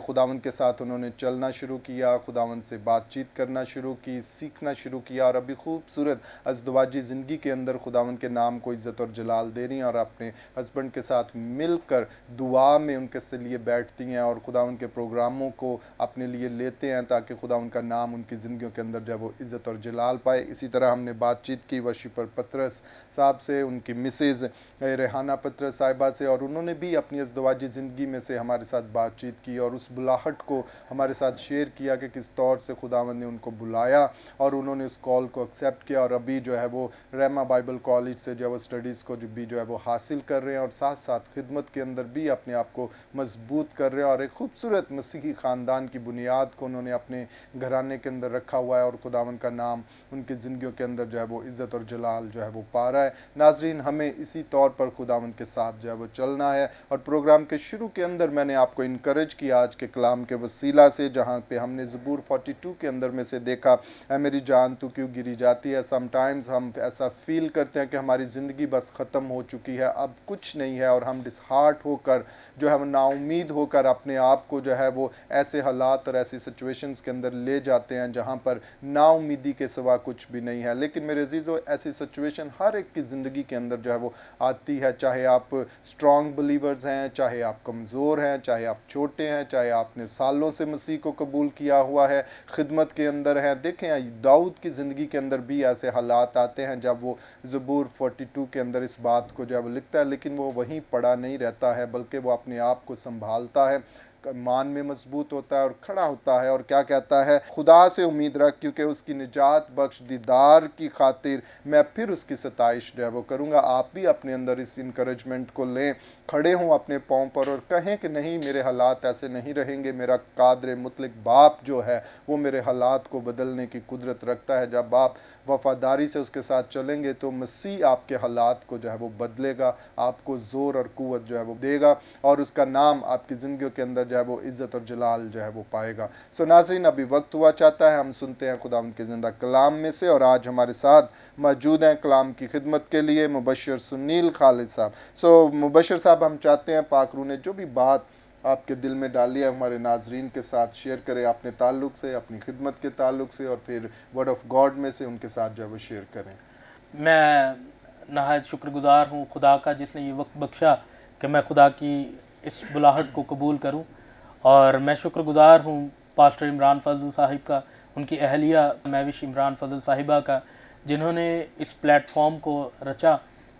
खुदावंद के साथ उन्होंने चलना शुरू किया, खुदावंद से बातचीत करना शुरू की, सीखना शुरू किया और अभी खूबसूरत अज़दवाजी ज़िंदगी के अंदर खुदावंद के नाम को इज़्ज़त और जलाल दे रही हैं और अपने हस्बैंड के साथ मिलकर दुआ में उनके से लिए बैठती हैं और खुदावंद के प्रोग्रामों को अपने लिए लेते हैं ताकि खुदावंद का नाम उनकी ज़िंदगियों के अंदर जो है वो इज़्ज़त और जलाल पाए। इसी तरह हमने बातचीत की वर्शिपर पतरस साहब से, उनकी मिसेज़ रेहाना पतरस साहिबा से, और उन्होंने भी अपनी अज़दवाजी ज़िंदगी में से हमारे साथ बातचीत की और उस बुलाहट को हमारे साथ शेयर किया कि किस तौर से खुदावंद ने उनको बुलाया और उन्होंने उस कॉल को एक्सेप्ट किया और अभी जो है वो रहमा बाइबल कॉलेज से जो है वो स्टडीज़ को जो है वो हासिल कर रहे हैं और साथ साथ खिदमत के अंदर भी अपने आप को मजबूत कर रहे हैं और एक खूबसूरत मसीही ख़ानदान की बुनियाद को उन्होंने अपने घराने के अंदर रखा हुआ है और खुदावंद का नाम उनकी ज़िंदगियों के अंदर जो है वो इज़्ज़त और जलाल जो है वो पा रहा है। नाज़रीन, हमें इसी तौर पर खुदावंद के साथ जो है वो चलना है और प्रोग्राम के शुरू के अंदर मैंने आपको इनकरेज किया आज के कलाम के वसीला से, जहाँ पे हमने ज़बूर 42 के अंदर में से देखा, ऐ मेरी जान तू क्यों गिरी जाती है। समटाइम्स हम ऐसा फील करते हैं कि हमारी ज़िंदगी बस ख़त्म हो चुकी है, अब कुछ नहीं है और हम डिसहार्ट होकर जो है वो नाउमीद होकर अपने आप को जो है वो ऐसे हालात और ऐसी सिचुएशंस के अंदर ले जाते हैं जहाँ पर नाउमीदी के सिवा कुछ भी नहीं है। लेकिन मेरे अजीज़ों, ऐसी सिचुएशन हर एक की ज़िंदगी के अंदर जो है वो आती है, चाहे आप स्ट्रॉन्ग बिलीवर्स हैं, चाहे आप कमज़ोर हैं, चाहे आप छोटे हैं, चाहे आपने सालों से मसीह को कबूल किया हुआ है, खिदमत के अंदर हैं। देखें, दाऊद की ज़िंदगी के अंदर भी ऐसे हालात आते हैं जब वो ज़बूर 42 के अंदर इस बात को जो है वो लिखता है, लेकिन वो वहीं पड़ा नहीं रहता है बल्कि वो अपने आप को संभालता है, मान में मजबूत होता है और खड़ा होता है और क्या कहता है, खुदा से उम्मीद रख क्योंकि उसकी निजात बख्श दीदार की खातिर मैं फिर उसकी सताइश जो है वो करूँगा। आप भी अपने अंदर इस इंकरेजमेंट को लें, खड़े हों अपने पाँव पर और कहें कि नहीं, मेरे हालात ऐसे नहीं रहेंगे, मेरा कादर मुतलक बाप जो है वो मेरे हालात को बदलने की कुदरत रखता है। जब आप वफादारी से उसके साथ चलेंगे तो मसीह आपके हालात को जो है वो बदलेगा, आपको ज़ोर और क़ुव्वत जो है वो देगा और उसका नाम आपकी ज़िंदगियों के अंदर जो है वो इज़्ज़त और जलाल जो है वो पाएगा। सो नाज़रीन, अभी वक्त हुआ चाहता है हम सुनते हैं खुदावंद के ज़िंदा कलाम में से, और आज हमारे साथ मौजूद हैं कलाम की खिदमत के लिए मुबशर सुनील खालिद साहब। सो मुबशर साहब, हम चाहते हैं पाक रूह ने जो भी बात आपके दिल में डाली है हमारे नाजरीन के साथ शेयर करें, अपने ताल्लुक़ से, अपनी खिदमत के ताल्लुक़ से, और फिर वर्ड ऑफ गॉड में से उनके साथ जो है वो शेयर करें। मैं नहायत शुक्रगुज़ार हूँ खुदा का जिसने ये वक्त बख्शा कि मैं खुदा की इस बुलाहट को कबूल करूँ, और मैं शुक्रगुज़ार हूँ पास्टर इमरान फजल साहिब का, उनकी अहलिया महविश इमरान फजल साहिबा का, जिन्होंने इस प्लेटफॉर्म को रचा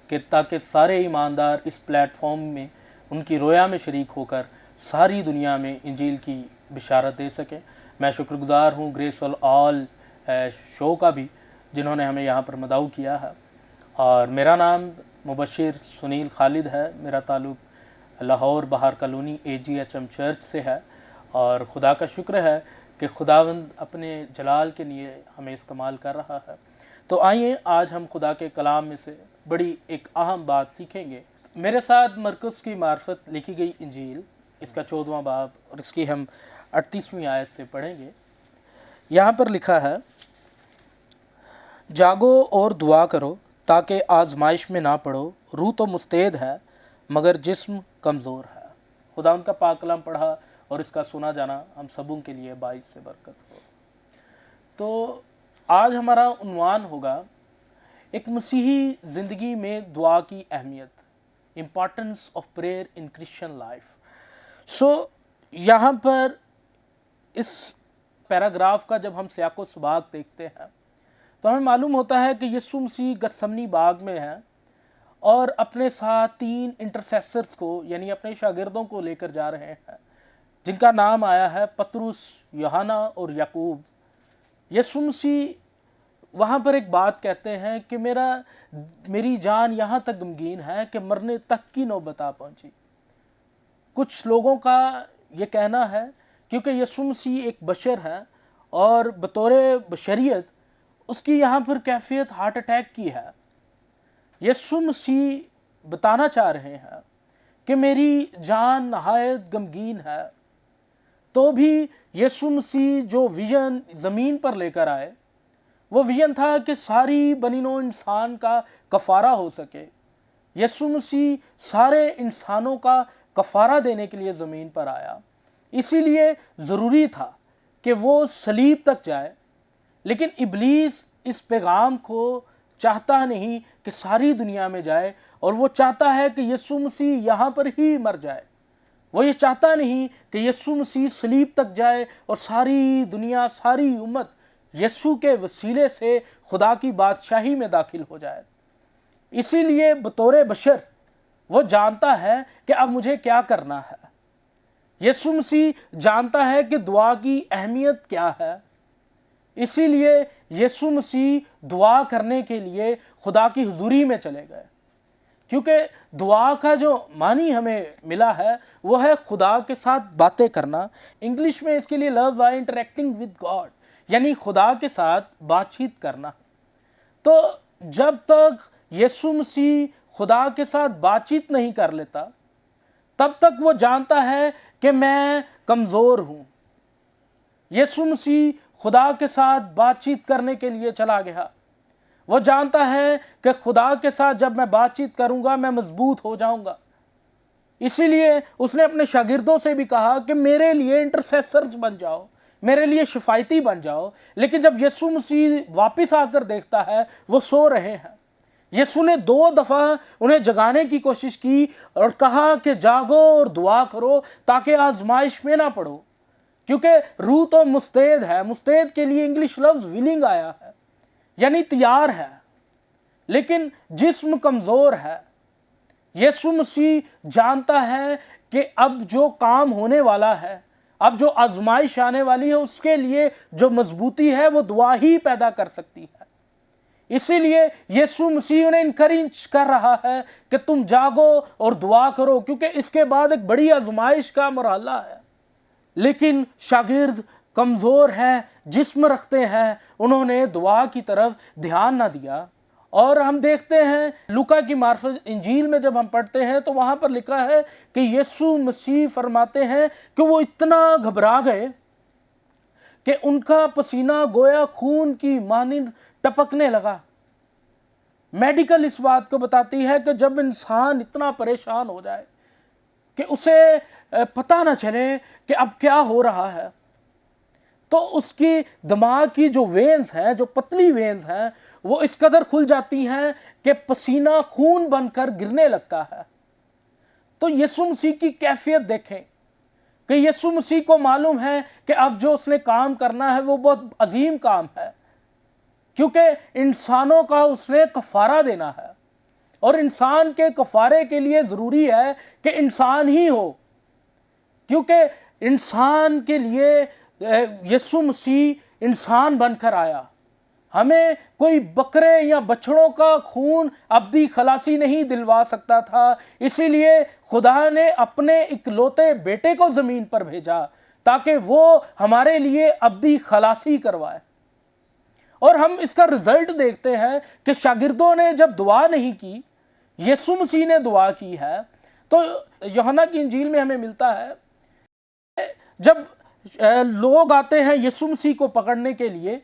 कि ताकि सारे ईमानदार इस प्लेटफॉर्म में उनकी रोया में शरीक होकर सारी दुनिया में इंजील की बिशारत दे सकें। मैं शुक्रगुज़ार हूँ ग्रेस फॉर ऑल शो का भी, जिन्होंने हमें यहाँ पर मदऊ किया है। और मेरा नाम मुबशर सुनील खालिद है, मेरा ताल्लुक़ लाहौर बाहर कॉलोनी AGHM चर्च से है, और खुदा का शुक्र है कि खुदावंद अपने जलाल के लिए हमें इस्तेमाल कर रहा है। तो आइए आज हम खुदा के कलाम में से बड़ी एक अहम बात सीखेंगे। मेरे साथ मरकुस की मार्फत लिखी गई इंजील, इसका 14वां बाब और इसकी हम 38वीं आयत से पढ़ेंगे। यहाँ पर लिखा है, जागो और दुआ करो ताकि आजमाइश में ना पड़ो, रूह तो मुस्तैद है मगर जिस्म कमज़ोर है। खुदा उनका पाक कलाम पढ़ा और इसका सुना जाना हम सबों के लिए बाइस से बरकत हो। तो आज हमारा उन्वान होगा एक मसीही ज़िंदगी में दुआ की अहमियत, importance of prayer in Christian life. So यहाँ पर इस पैराग्राफ का जब हम सियाको सबाक देखते हैं तो हमें मालूम होता है कि यीशु मसीह गतसमनी बाग में है और अपने साथ 3 इंटरसेसर्स को यानी अपने शागिर्दों को लेकर जा रहे हैं, जिनका नाम आया है पतरुस, यूहन्ना और याकूब। यीशु मसीह वहाँ पर एक बात कहते हैं कि मेरी जान यहाँ तक गमगीन है कि मरने तक की नौबत आ पहुँची। कुछ लोगों का ये कहना है क्योंकि यीशु मसीह एक बशर है और बतौर बशरियत उसकी यहाँ पर कैफियत हार्ट अटैक की है। यीशु मसीह बताना चाह रहे हैं कि मेरी जान नहायत गमगीन है। तो तो भी यीशु मसीह जो विजन ज़मीन पर लेकर आए, वो विजन था कि सारी बनी नौ इंसान का कफ़ारा हो सके। यीशु मसीह सारे इंसानों का कफ़ारा देने के लिए ज़मीन पर आया, इसीलिए ज़रूरी था कि वो सलीब तक जाए। लेकिन इब्लीस इस पैगाम को चाहता नहीं कि सारी दुनिया में जाए, और वो चाहता है कि यीशु मसीह यहाँ पर ही मर जाए। वो ये चाहता नहीं कि यीशु मसीह सलीब तक जाए और सारी दुनिया, सारी उम्मत यीशु के वसीले से खुदा की बादशाही में दाखिल हो जाए। इसीलिए बतौर बशर वो जानता है कि अब मुझे क्या करना है। यीशु मसीह जानता है कि दुआ की अहमियत क्या है, इसीलिए यीशु मसीह दुआ करने के लिए खुदा की हुजूरी में चले गए। क्योंकि दुआ का जो मानी हमें मिला है वो है खुदा के साथ बातें करना। इंग्लिश में इसके लिए लफ्ज़ आए इंटरेक्टिंग विद गॉड, यानी खुदा के साथ बातचीत करना। तो जब तक यीशु मसीह खुदा के साथ बातचीत नहीं कर लेता, तब तक वो जानता है कि मैं कमज़ोर हूँ। यीशु मसीह खुदा के साथ बातचीत करने के लिए चला गया। वो जानता है कि खुदा के साथ जब मैं बातचीत करूँगा मैं मजबूत हो जाऊँगा। इसीलिए उसने अपने शागिर्दों से भी कहा कि मेरे लिए इंटरसेसर्स बन जाओ, मेरे लिए शिफायती बन जाओ। लेकिन जब यीशु मसीह वापस आकर देखता है वो सो रहे हैं। यीशु ने 2 दफ़ा उन्हें जगाने की कोशिश की और कहा कि जागो और दुआ करो ताकि आजमाइश में ना पड़ो, क्योंकि रूह तो मुस्तैद है। मुस्तैद के लिए इंग्लिश लफ्ज़ विलिंग आया है, यानी तैयार है, लेकिन जिस्म कमज़ोर है। यीशु मसीह जानता है कि अब जो काम होने वाला है, अब जो आजमाइश आने वाली है, उसके लिए जो मजबूती है वो दुआ ही पैदा कर सकती है। इसीलिए यीशु मसीह उन्हें इनकरेज कर रहा है कि तुम जागो और दुआ करो, क्योंकि इसके बाद एक बड़ी आजमाइश का मरहला है। लेकिन शागिर्द कमज़ोर हैं, जिस्म रखते हैं, उन्होंने दुआ की तरफ ध्यान ना दिया। और हम देखते हैं लूका की मार्फत इंजील में जब हम पढ़ते हैं तो वहाँ पर लिखा है कि यीशु मसीह फरमाते हैं कि वो इतना घबरा गए कि उनका पसीना गोया खून की मानिंद टपकने लगा। मेडिकल इस बात को बताती है कि जब इंसान इतना परेशान हो जाए कि उसे पता ना चले कि अब क्या हो रहा है, तो उसकी दिमाग की जो वेन्स हैं, जो पतली वेन्स हैं, वो इस कदर खुल जाती हैं कि पसीना खून बनकर गिरने लगता है। तो यीशु मसीह की कैफियत देखें कि यीशु मसीह को मालूम है कि अब जो उसने काम करना है वो बहुत अजीम काम है, क्योंकि इंसानों का उसने कफ़ारा देना है। और इंसान के कफ़ारे के लिए ज़रूरी है कि इंसान ही हो, क्योंकि इंसान के लिए यीशु मसीह इंसान बनकर आया। हमें कोई बकरे या बछड़ों का खून अब्दी खलासी नहीं दिलवा सकता था, इसीलिए खुदा ने अपने इकलौते बेटे को ज़मीन पर भेजा ताकि वो हमारे लिए अब्दी खलासी करवाए। और हम इसका रिज़ल्ट देखते हैं कि शागिर्दों ने जब दुआ नहीं की, यीशु मसीह ने दुआ की है। तो यूहन्ना की इंजील में हमें मिलता है जब लोग आते हैं यीशु मसीह को पकड़ने के लिए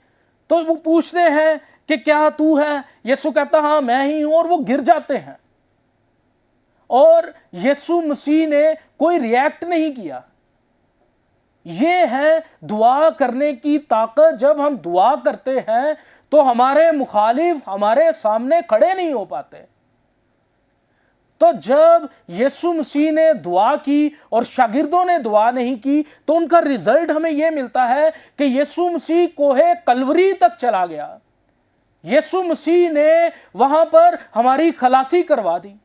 तो वो पूछते हैं कि क्या तू है? यीशु कहता हाँ मैं ही हूं, और वो गिर जाते हैं। और यीशु मसीह ने कोई रिएक्ट नहीं किया। ये है दुआ करने की ताकत। जब हम दुआ करते हैं तो हमारे मुखालिफ हमारे सामने खड़े नहीं हो पाते। तो जब यीशु मसीह ने दुआ की और शागिर्दों ने दुआ नहीं की तो उनका रिजल्ट हमें यह मिलता है कि यीशु मसीह कोहे कलवरी तक चला गया। यीशु मसीह ने वहां पर हमारी खलासी करवा दी।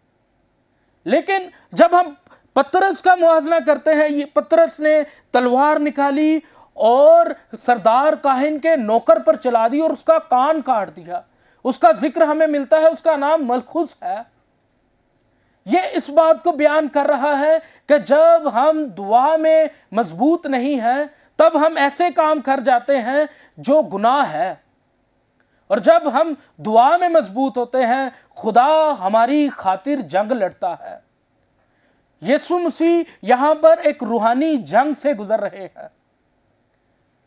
लेकिन जब हम पतरस का मुआवजा करते हैं, ये पतरस ने तलवार निकाली और सरदार काहिन के नौकर पर चला दी और उसका कान काट दिया। उसका जिक्र हमें मिलता है, उसका नाम मलखुस है। ये इस बात को बयान कर रहा है कि जब हम दुआ में मजबूत नहीं हैं तब हम ऐसे काम कर जाते हैं जो गुनाह है, और जब हम दुआ में मजबूत होते हैं खुदा हमारी खातिर जंग लड़ता है। यीशु मसीह यहां पर एक रूहानी जंग से गुजर रहे हैं।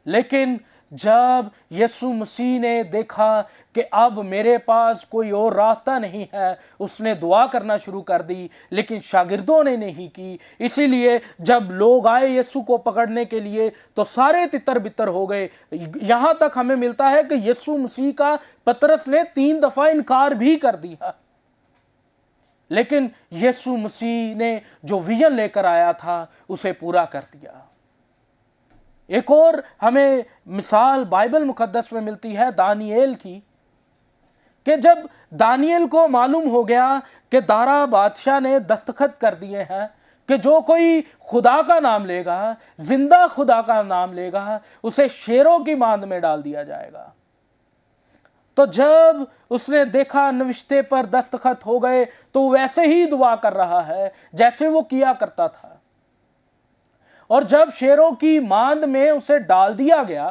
लेकिन जब यीशु मसीह ने देखा कि अब मेरे पास कोई और रास्ता नहीं है, उसने दुआ करना शुरू कर दी, लेकिन शागिर्दों ने नहीं की। इसीलिए जब लोग आए यीशु को पकड़ने के लिए तो सारे तितर बितर हो गए। यहाँ तक हमें मिलता है कि यीशु मसीह का पतरस ने 3 दफ़ा इनकार भी कर दिया, लेकिन यीशु मसीह ने जो विजन लेकर आया था उसे पूरा कर दिया। एक और हमें मिसाल बाइबल मुकद्दस में मिलती है दानियेल की, कि जब दानियेल को मालूम हो गया कि दारा बादशाह ने दस्तखत कर दिए हैं कि जो कोई खुदा का नाम लेगा, जिंदा खुदा का नाम लेगा, उसे शेरों की मांद में डाल दिया जाएगा। तो जब उसने देखा नविश्ते पर दस्तखत हो गए तो वैसे ही दुआ कर रहा है जैसे वो किया करता था। और जब शेरों की मांद में उसे डाल दिया गया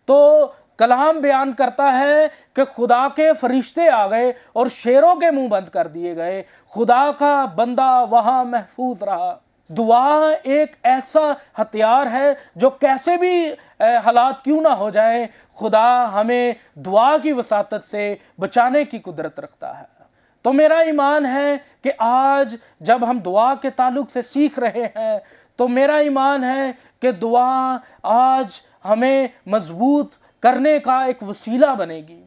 तो कलाम बयान करता है कि खुदा के फरिश्ते आ गए और शेरों के मुंह बंद कर दिए गए। खुदा का बंदा वहां महफूज रहा। दुआ एक ऐसा हथियार है जो कैसे भी हालात क्यों ना हो जाए, खुदा हमें दुआ की वसातत से बचाने की कुदरत रखता है। तो मेरा ईमान है कि आज जब हम दुआ के ताल्लुक से सीख रहे हैं तो मेरा ईमान है कि दुआ आज हमें मजबूत करने का एक वसीला बनेगी।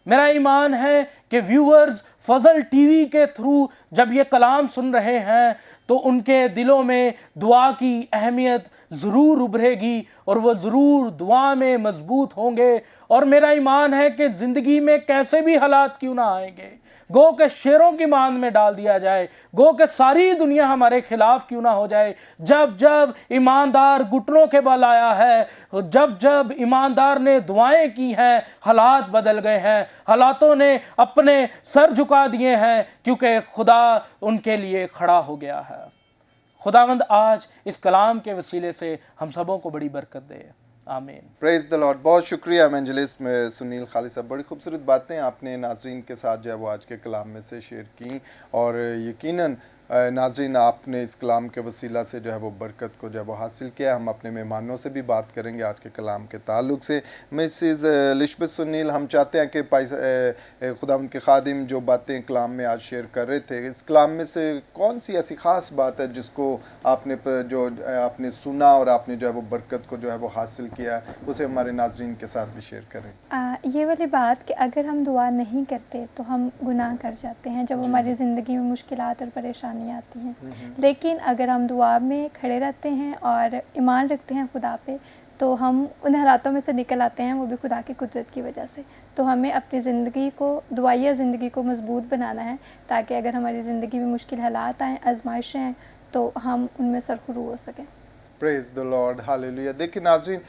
मेरा ईमान है कि व्यूअर्स फजल टीवी के थ्रू जब ये कलाम सुन रहे हैं तो उनके दिलों में दुआ की अहमियत ज़रूर उभरेगी और वह ज़रूर दुआ में मजबूत होंगे। और मेरा ईमान है कि ज़िंदगी में कैसे भी हालात क्यों ना आएंगे, गो के शेरों की मांद में डाल दिया जाए, गो के सारी दुनिया हमारे खिलाफ क्यों ना हो जाए, जब जब ईमानदार घुटनों के बल आया है, जब जब ईमानदार ने दुआएं की हैं, हालात बदल गए हैं, हालातों ने अपने सर झुका दिए हैं क्योंकि खुदा उनके लिए खड़ा हो गया है। खुदावंद आज इस कलाम के वसीले से हम सबों को बड़ी बरकत दे। आमीन। Praise the Lord. बहुत शुक्रिया एवेंजलिस्ट में सुनील खालिद साहब, बड़ी खूबसूरत बातें आपने नाजरीन के साथ जो है वो आज के कलाम में से शेयर की, और यकीनन नाजरीन आपने इस कलाम के वसीला से जो है वो बरकत को जो है वो हासिल किया। हम अपने मेहमानों से भी बात करेंगे आज के कलाम के ताल्लुक से। मिसिज़ लिशबत सुनील, हम चाहते हैं कि खुदा के खादिम जो बातें कलाम में आज शेयर कर रहे थे, इस कलाम में से कौन सी ऐसी ख़ास बात है जिसको आपने सुना और आपने जो है वो बरकत को जो है वो हासिल किया, उसे हमारे नाजरीन के साथ भी शेयर करें। ये वाली बात कि अगर हम दुआ नहीं करते तो हम गुनाह कर जाते हैं जब हमारी ज़िंदगी में मुश्किलात और परेशानी आती हैं। लेकिन अगर हम दुआ में खड़े रहते हैं और ईमान रखते हैं खुदा पे, तो हम उन हालातों में से निकल आते हैं, वो भी खुदा की कुदरत की वजह से। तो हमें अपनी ज़िंदगी को, दुआया ज़िंदगी को मजबूत बनाना है ताकि अगर हमारी ज़िंदगी में मुश्किल हालात आएँ, आजमाइशें आएँ, तो हम उनमें सरखुरू हो सकें। Praise the Lord, hallelujah. देखिए नाजरीन,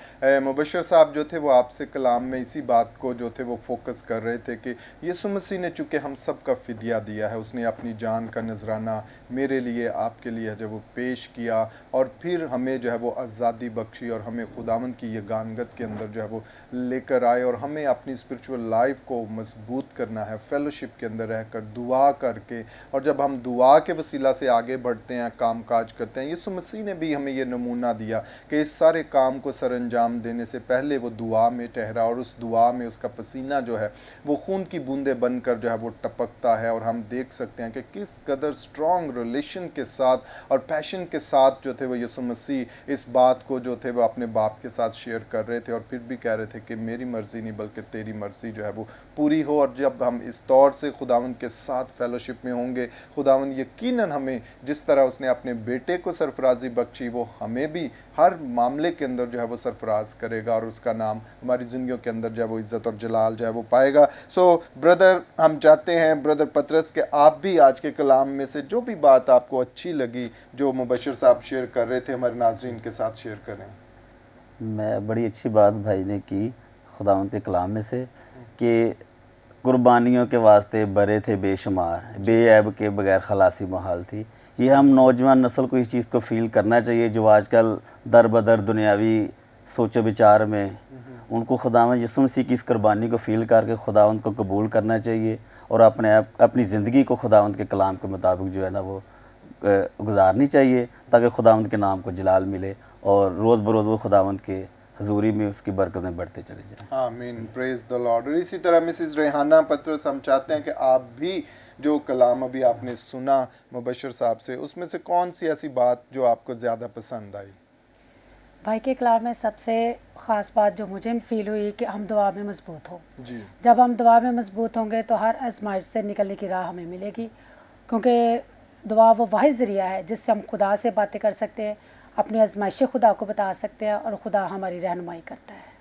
मुबशर साहब जो थे वो आपसे कलाम में इसी बात को जो थे वो फोकस कर रहे थे कि यीशु मसीह ने चूँकि हम सब का फ़िदिया दिया है, उसने अपनी जान का नजराना मेरे लिए, आपके लिए जो वो पेश किया, और फिर हमें जो है वो आज़ादी बख्शी और हमें खुदावंद की यगानगत के अंदर जो है वो लेकर आए, और हमें अपनी स्पिरिचुअल लाइफ को मजबूत करना है फेलोशिप के अंदर रहकर, दुआ करके। और जब हम दुआ के वसीला से आगे बढ़ते हैं, काम काज करते हैं, यीशु मसीह ने भी हमें ये नमूना दिया कि इस सारे काम को सरअंजाम देने से पहले वो दुआ में ठहरा, और उस दुआ में उसका पसीना जो है वो खून की बूंदें बनकर जो है वो टपकता है। और हम देख सकते हैं कि किस कदर स्ट्रॉन्ग रिलेशन के साथ और पैशन के साथ जो थे वो यीशु मसीह इस बात को जो थे वो अपने बाप के साथ शेयर कर रहे थे, और फिर भी कह रहे थे कि मेरी मर्जी नहीं बल्कि तेरी मर्जी जो है वो पूरी हो। और जब हम इस तौर से खुदावंद के साथ फेलोशिप में होंगे, खुदावंद यकीनन हमें जिस तरह उसने अपने बेटे को सरफराजी बख्शी, वो हमें भी हर मामले के अंदर जो है वो सरफराज करेगा, और उसका नाम हमारी ज़िंदगियों के अंदर जो है वो इज़्ज़त और जलाल जो है वो पाएगा। सो ब्रदर, हम चाहते हैं ब्रदर पतरस के आप भी आज के कलाम में से जो भी बात आपको अच्छी लगी, जो मुबशर साहब शेयर कर रहे थे, हमारे नाज़रीन के साथ शेयर करें। मैं बड़ी अच्छी बात भाई ने की खुदावंद के कलाम में से कि कुर्बानियों के वास्ते बरे थे बेशुमार, बेऐब के बगैर खलासी महाल थी। ये हम नौजवान नस्ल को इस चीज़ को फील करना चाहिए जो आजकल दर बदर दुनियावी सोचो विचार में, उनको खुदावंद यीशु मसीह की इस कुर्बानी को फील करके खुदावंद को कबूल करना चाहिए, और अपनी ज़िंदगी को खुदावंद के कलाम के मुताबिक जो है ना वो गुजारनी चाहिए, ताकि खुदावंद के नाम को जलाल मिले और रोज़ बरोज़ वो खुदावंद के हजूरी में उसकी बरकत में बढ़ते चले जाएं। आमीन, प्रेज द लॉर्ड। और इसी तरह मिसेस रेहाना पत्रस, हम चाहते हैं कि आप भी जो कलाम अभी आपने सुना मुबशर साहब से, उसमें से कौन सी ऐसी बात जो आपको ज़्यादा पसंद आई? भाई के कलाम में सबसे ख़ास बात जो मुझे फील हुई कि हम दुआ में मजबूत हो। जी जब हम दुआ में मजबूत होंगे तो हर आजमाइश से निकलने की राह हमें मिलेगी, क्योंकि दुआ वो वाहिद ज़रिया है जिससे हम खुदा से बातें कर सकते हैं, अपनी आजमाइशें खुदा को बता सकते हैं और खुदा हमारी रहनुमाई करता है।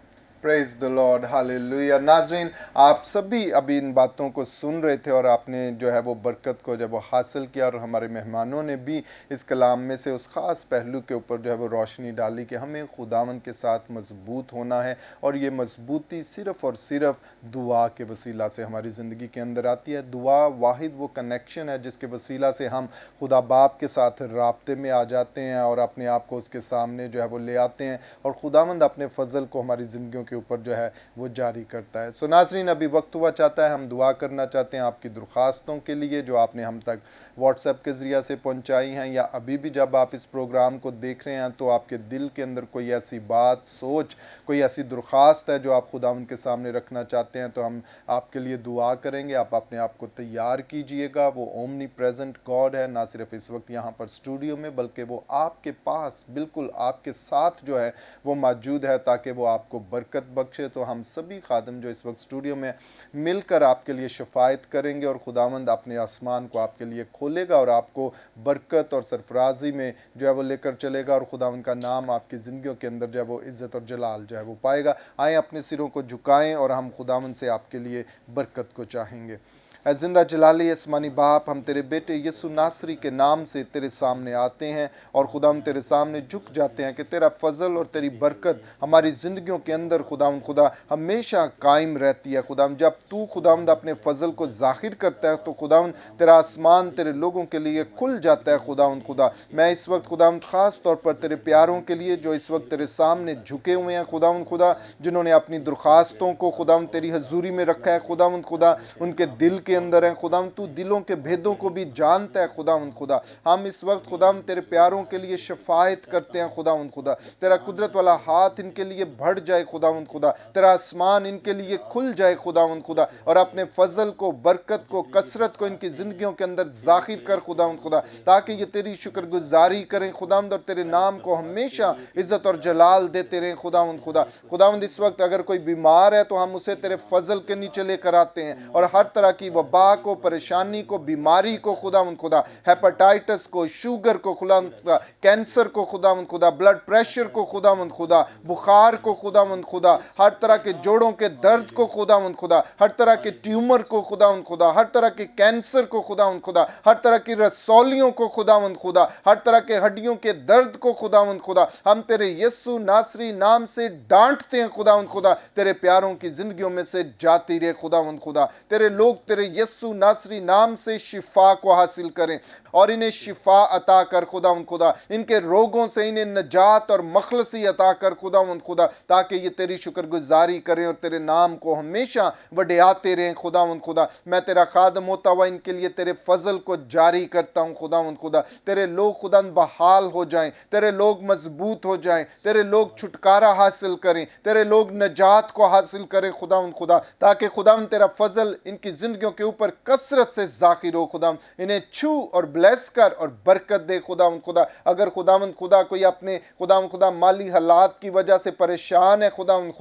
Praise the Lord, hallelujah. नाज़रीन, आप सभी अभी इन बातों को सुन रहे थे और आपने जो है वो बरकत को जब वो हासिल किया, और हमारे मेहमानों ने भी इस कलाम में से उस ख़ास पहलू के ऊपर जो है वो रोशनी डाली कि हमें खुदावंद के साथ मजबूत होना है, और ये मजबूती सिर्फ़ और सिर्फ दुआ के वसीला से हमारी ज़िंदगी के अंदर आती है। दुआ वाहिद वो कनेक्शन है जिसके वसीला से हम खुदा बाप के साथ राब्ते में आ जाते हैं और अपने आप को उसके सामने जो है वो ले आते हैं, और खुदावंद अपने फ़ज़ल को हमारी ज़िंदगियों के ऊपर जो है वो जारी करता है। सो नाज़रीन, अभी वक्त हुआ चाहता है, हम दुआ करना चाहते हैं आपकी दरख्वास्तों के लिए जो आपने हम तक व्हाट्सएप के ज़रिए से पहुंचाई हैं, या अभी भी जब आप इस प्रोग्राम को देख रहे हैं तो आपके दिल के अंदर कोई ऐसी बात, सोच, कोई ऐसी दरख्वास्त है जो आप खुदावंद के सामने रखना चाहते हैं, तो हम आपके लिए दुआ करेंगे। आप अपने आप को तैयार कीजिएगा। वो ओमनी प्रेजेंट गॉड है, ना सिर्फ इस वक्त यहाँ पर स्टूडियो में, बल्कि वो आपके पास बिल्कुल आपके साथ जो है वो मौजूद है, ताकि वो आपको बरकत बख्शे। तो हम सभी खादम जो इस वक्त स्टूडियो में मिलकर आपके लिए शफायत करेंगे, और खुदावंद अपने आसमान को आपके लिए खोलेगा और आपको बरकत और सरफराजी में जो है वो लेकर चलेगा, और खुदावंद का नाम आपकी ज़िंदगियों के अंदर जो है वो इज़्ज़त और जलाल जो है वो पाएगा। आए अपने सिरों को झुकाएं और हम खुदावंद से आपके लिए बरकत को चाहेंगे। ऐ जिंदा जलाली आसमानी बाप, हम तेरे बेटे यीशु नासरी के नाम से तेरे सामने आते हैं, और खुदाम तेरे सामने झुक जाते हैं कि तेरा फजल और तेरी बरकत हमारी ज़िंदगियों के अंदर खुदाम खुदा हमेशा कायम रहती है। खुदाम जब तू खुदाम अपने फजल को ज़ाहिर करता है तो खुदाम तेरा आसमान तेरे लोगों के लिए खुल जाता है। खुदाम खुदा, मैं इस वक्त खुदाम ख़ास तौर पर तेरे प्यारों के लिए जो इस वक्त तेरे सामने झुके हुए हैं, खुदाम खुदा जिन्होंने अपनी दरख्वास्तों को खुदाम तेरी हजूरी में रखा है, खुदाम खुदा उनके दिल के अंदर है। खुदाम तू दिलों के भेदों को भी जानता है। खुदाम खुदा, हम इस वक्त खुदाम तेरे प्यारों के लिए शफायत करते हैं। खुदाम खुदा, तेरा कुदरत वाला हाथ इनके लिए बढ़ जाए। खुदाम खुदा, तेरा आसमान इनके लिए खुल जाए। खुदाम खुदा, और अपने फजल को, बरकत को, कसरत को इनकी जिंदगियों के अंदर जाहिर कर खुदाम खुदा, ताकि ये तेरी शुक्रगुजारी करें खुदाम, और तेरे नाम को हमेशा इज्जत और जलाल देते रहें। खुदाम खुदा, खुदावंद इस वक्त अगर कोई बीमार है तो हम उसे तेरे फजल के नीचे लेकर आते हैं, और हर तरह की वबा को, परेशानी को, बीमारी को खुदावंद खुदा, हेपेटाइटिस को, शुगर को खुदावंद खुदा, कैंसर को खुदावंद खुदा, ब्लड प्रेशर को खुदावंद खुदा, बुखार को खुदावंद खुदा, हर तरह के जोड़ों के दर्द को खुदावंद खुदा, हर तरह के ट्यूमर को खुदावंद खुदा, हर तरह के कैंसर को खुदावंद खुदा, हर तरह की रसौलियों को खुदावंद खुदा, हर तरह के हड्डियों के दर्द को खुदावंद खुदा, हम तेरे यीशु नासरी नाम से डांटते हैं। खुदावंद खुदा, तेरे प्यारों की जिंदगियों में से जाती रहे। खुदावंद खुदा, तेरे लोग तेरे यीशु नासरी नाम से शिफा को हासिल करें, और इन्हें शिफा अता कर खुदावंद खुदा, इनके रोगों से इन्हें नजात और मखलसी अता कर खुदावंद खुदा, ताकि ये तेरी शुक्रगुजारी करें और तेरे नाम को हमेशा वडियाते रहें। खुदावंद खुदा, मैं तेरा खादम होता हुआ इनके लिए तेरे फजल को जारी करता हूँ। खुदावंद खुदा, तेरे लोग खुदा बहाल हो जाएं, तेरे लोग मजबूत हो जाएं, तेरे लोग छुटकारा हासिल करें, तेरे लोग नजात को हासिल करें। खुदावंद खुदा, ताकि खुदावंद तेरा फजल इनकी जिंदगियों के ऊपर कसरत से जाहिर हो। खुदावंद इन्हें छू और ब्लेस कर और बरकत दे। खुदावंद खुदा, अगर खुदावंद खुदा कोई अपने खुदावंद खुदा माली हालात की वजह से परेशान है, खुदावंद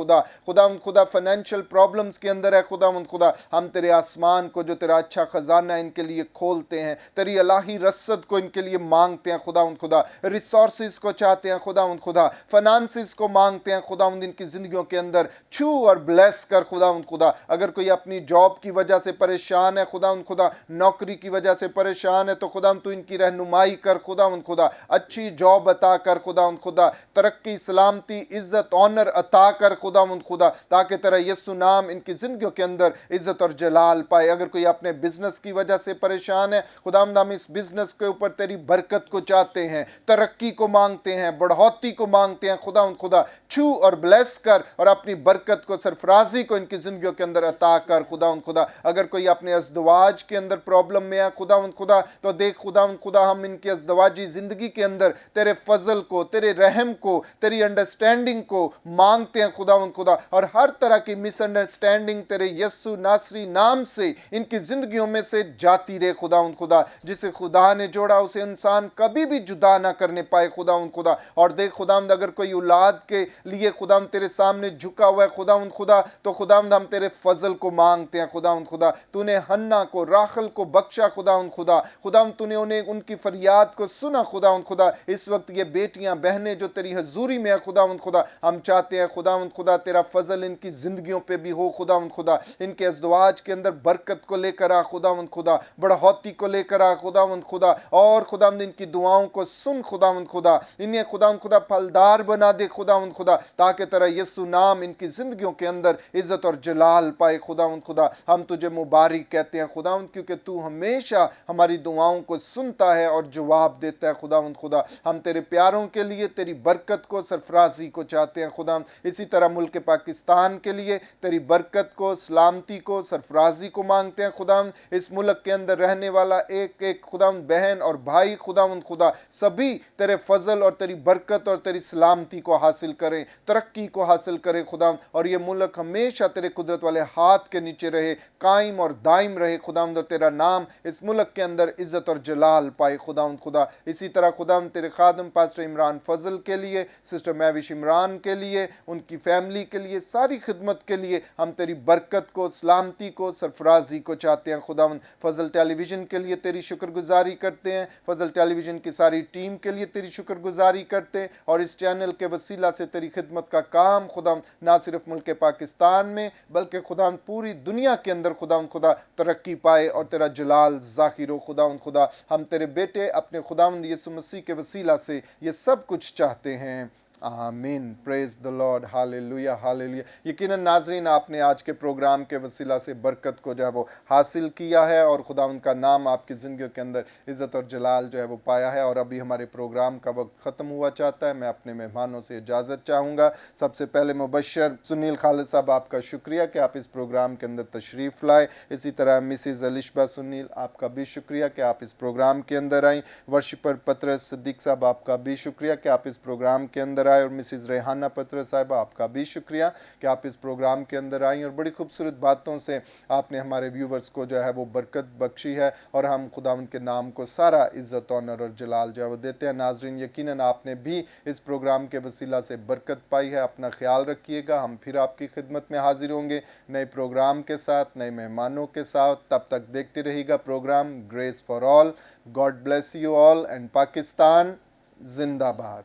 खुदा फाइनेंशियल प्रॉब्लम्स के अंदर है, खुदावंद खुदा, हम तेरे आसमान को जो तेरा अच्छा खजाना इनके लिए खोलते हैं, तेरी इलाही रसद को इनके लिए मांगते हैं। खुदावंद खुदा, रिसोर्सेज को चाहते हैं। खुदावंद खुदा, फाइनेंसेस को मांगते हैं। खुदावंद इनकी जिंदगियों के अंदर छू और ब्लेस कर। खुदावंद खुदा, अगर कोई अपनी जॉब की वजह से परेशान है, खुदावंद खुदा नौकरी की वजह से परेशान है, तो खुदावंद तू इनकी रहनुमाई कर। खुदावंद खुदा, अच्छी जॉब अता कर। खुदावंद खुदा, तरक्की, सलामती, इज्जत, ऑनर अता कर। खुदावंद खुदा, ताकि तेरा यीशु नाम इनकी जिंदगियों के अंदर इज्जत और जलाल पाए। अगर कोई अपने बिजनेस की वजह से परेशान है, खुदावंद हम इस बिजनेस के ऊपर तेरी बरकत को चाहते हैं, तरक्की को मांगते हैं, बढ़ोतरी को मांगते हैं। खुदावंद खुदा, छू और ब्लेस कर और अपनी बरकत को, सरफराजी को इनकी जिंदगियों के अंदर अता कर। खुदावंद खुदा, अगर कोई अपने अज़दवाज के अंदर प्रॉब्लम में है खुदावंद खुदा, तो देख खुदावंद खुदा हम इनकी अज़दवाजी ज़िंदगी के अंदर तेरे फजल को, तेरे रहम को, तेरी अंडरस्टैंडिंग को मांगते हैं खुदावंद खुदा। और हर तरह की मिसअंडरस्टैंडिंग तेरे यस्सु नासरी नाम से इनकी ज़िंदगियों में से जाती रहे खुदावंद खुदा। जिसे खुदा ने जोड़ा उसे इंसान कभी भी जुदा ना करने पाए खुदावंद खुदा। और देख खुदावंद अगर कोई औलाद के लिए खुदावंद तेरे सामने झुका हुआ है खुदावंद खुदा, तो खुदावंद हम तेरे फजल को मांगते हैं खुदावंद खुदा। तूने हन्ना को, राखल को बख्शा खुदावंद खुदा। खुदावंद तूने उन्हें उनकी फरियाद को सुना खुदावंद खुदा। इस वक्त ये बेटियां बहनें जो तेरी हजूरी में है खुदावंद खुदा, हम चाहते हैं खुदावंद खुदा तेरा फजल इनकी जिंदगियों पे भी हो खुदावंद खुदा। इनके अज़दवाज के अंदर बरकत को लेकर आ खुदावंद खुदा, बढ़ोतरी को लेकर आ खुदावंद खुदा। और खुदावंद इनकी दुआओं को सुन खुदावंद खुदा, इन्हें खुदावंद खुदा फलदार बना दे खुदावंद खुदा, ताकि तेरा यीशु नाम इनकी जिंदगियों के अंदर इज्जत और जलाल पाए खुदावंद खुदा। हम तुझे मुबारक कहते हैं खुदावंद, क्योंकि तू हमेशा हमारी दुआओं को सुनता है और जवाब देता है खुदावंद खुदा। हम तेरे प्यारों के लिए तेरी बरकत को, सरफराजी को चाहते हैं खुदावंद। इसी तरह मुल्क पाकिस्तान के लिए तेरी बरकत को, सलामती को, सरफराजी को मांगते हैं खुदावंद। इस मुल्क के अंदर रहने वाला एक एक खुदावंद बहन और भाई खुदावंद खुदा, सभी तेरे फजल और तेरी बरकत और तेरी सलामती को हासिल करें, तरक्की को हासिल करें खुदावंद। और ये मुल्क हमेशा तेरे कुदरत वाले हाथ के नीचे रहे, कायम और दायम रहे खुदावंद। और तेरा नाम इस मुल्क के अंदर इज्जत और जलाल पाए खुदावंद खुदा। इसी तरह खुदावंद तेरे खादम पास्टर इमरान फजल के लिए, सिस्टर महविश इमरान के लिए, उनकी फैमिली के लिए, सारी खिदमत के लिए हम तेरी बरकत को, सलामती को, सरफराजी को चाहते हैं खुदावंद। फजल टेलीविज़न के लिए तेरी शुक्रगुजारी करते हैं, फजल टेलीविज़न की सारी टीम के लिए तेरी शुक्रगुजारी करते हैं। और इस चैनल के वसीला से तेरी खिदमत का काम खुदावंद ना सिर्फ मुल्क पाकिस्तान में बल्कि खुदावंद पूरी दुनिया के अंदर खुदावंद खुदा तरक्की पाए और तेरा जलाल ज़ाहिर हो खुदावंद खुदा। हम तेरे बेटे अपने खुदावंद यीशु मसीह के वसीला से ये सब कुछ चाहते हैं, आमीन। Praise the Lord, hallelujah hallelujah. यकीनन नाज़रीन, आपने आज के प्रोग्राम के वसीला से बरकत को जो है वो हासिल किया है और खुदावंद का नाम आपकी ज़िंदगी के अंदर इज़्ज़त और जलाल जो है वो पाया है। और अभी हमारे प्रोग्राम का वक्त ख़त्म हुआ चाहता है। मैं अपने मेहमानों से इजाज़त चाहूँगा। सबसे पहले मुबशर सुनील खालिद साहब, आपका शुक्रिया कि आप इस प्रोग्राम के अंदर तशरीफ़ लाए। इसी तरह मिसिज़ अलिशबा सुनील, आपका भी शुक्रिया कि आप इस प्रोग्राम के अंदर आई। वर्शिपर पतरस सिद्दीक साहब, आपका भी शुक्रिया कि आप इस प्रोग्राम के अंदर आए। और मिसिज़ रेहाना पतरस साहिबा, आपका भी शुक्रिया कि आप इस प्रोग्राम के अंदर आई और बड़ी खूबसूरत बातों से आपने हमारे व्यूवर्स को जो है वो बरकत बख्शी है। और हम खुदावंद के नाम को सारा इज़्ज़त, ऑनर और जलाल जो है वो देते हैं। नाज़रीन, यकीनन आपने भी इस प्रोग्राम के वसीला से बरकत पाई है। अपना ख्याल रखिएगा। हम फिर आपकी खिदमत में हाजिर होंगे नए प्रोग्राम के साथ, नए मेहमानों के साथ। तब तक देखते रहिएगा program grace for all. God bless you all and Pakistan जिंदाबाद।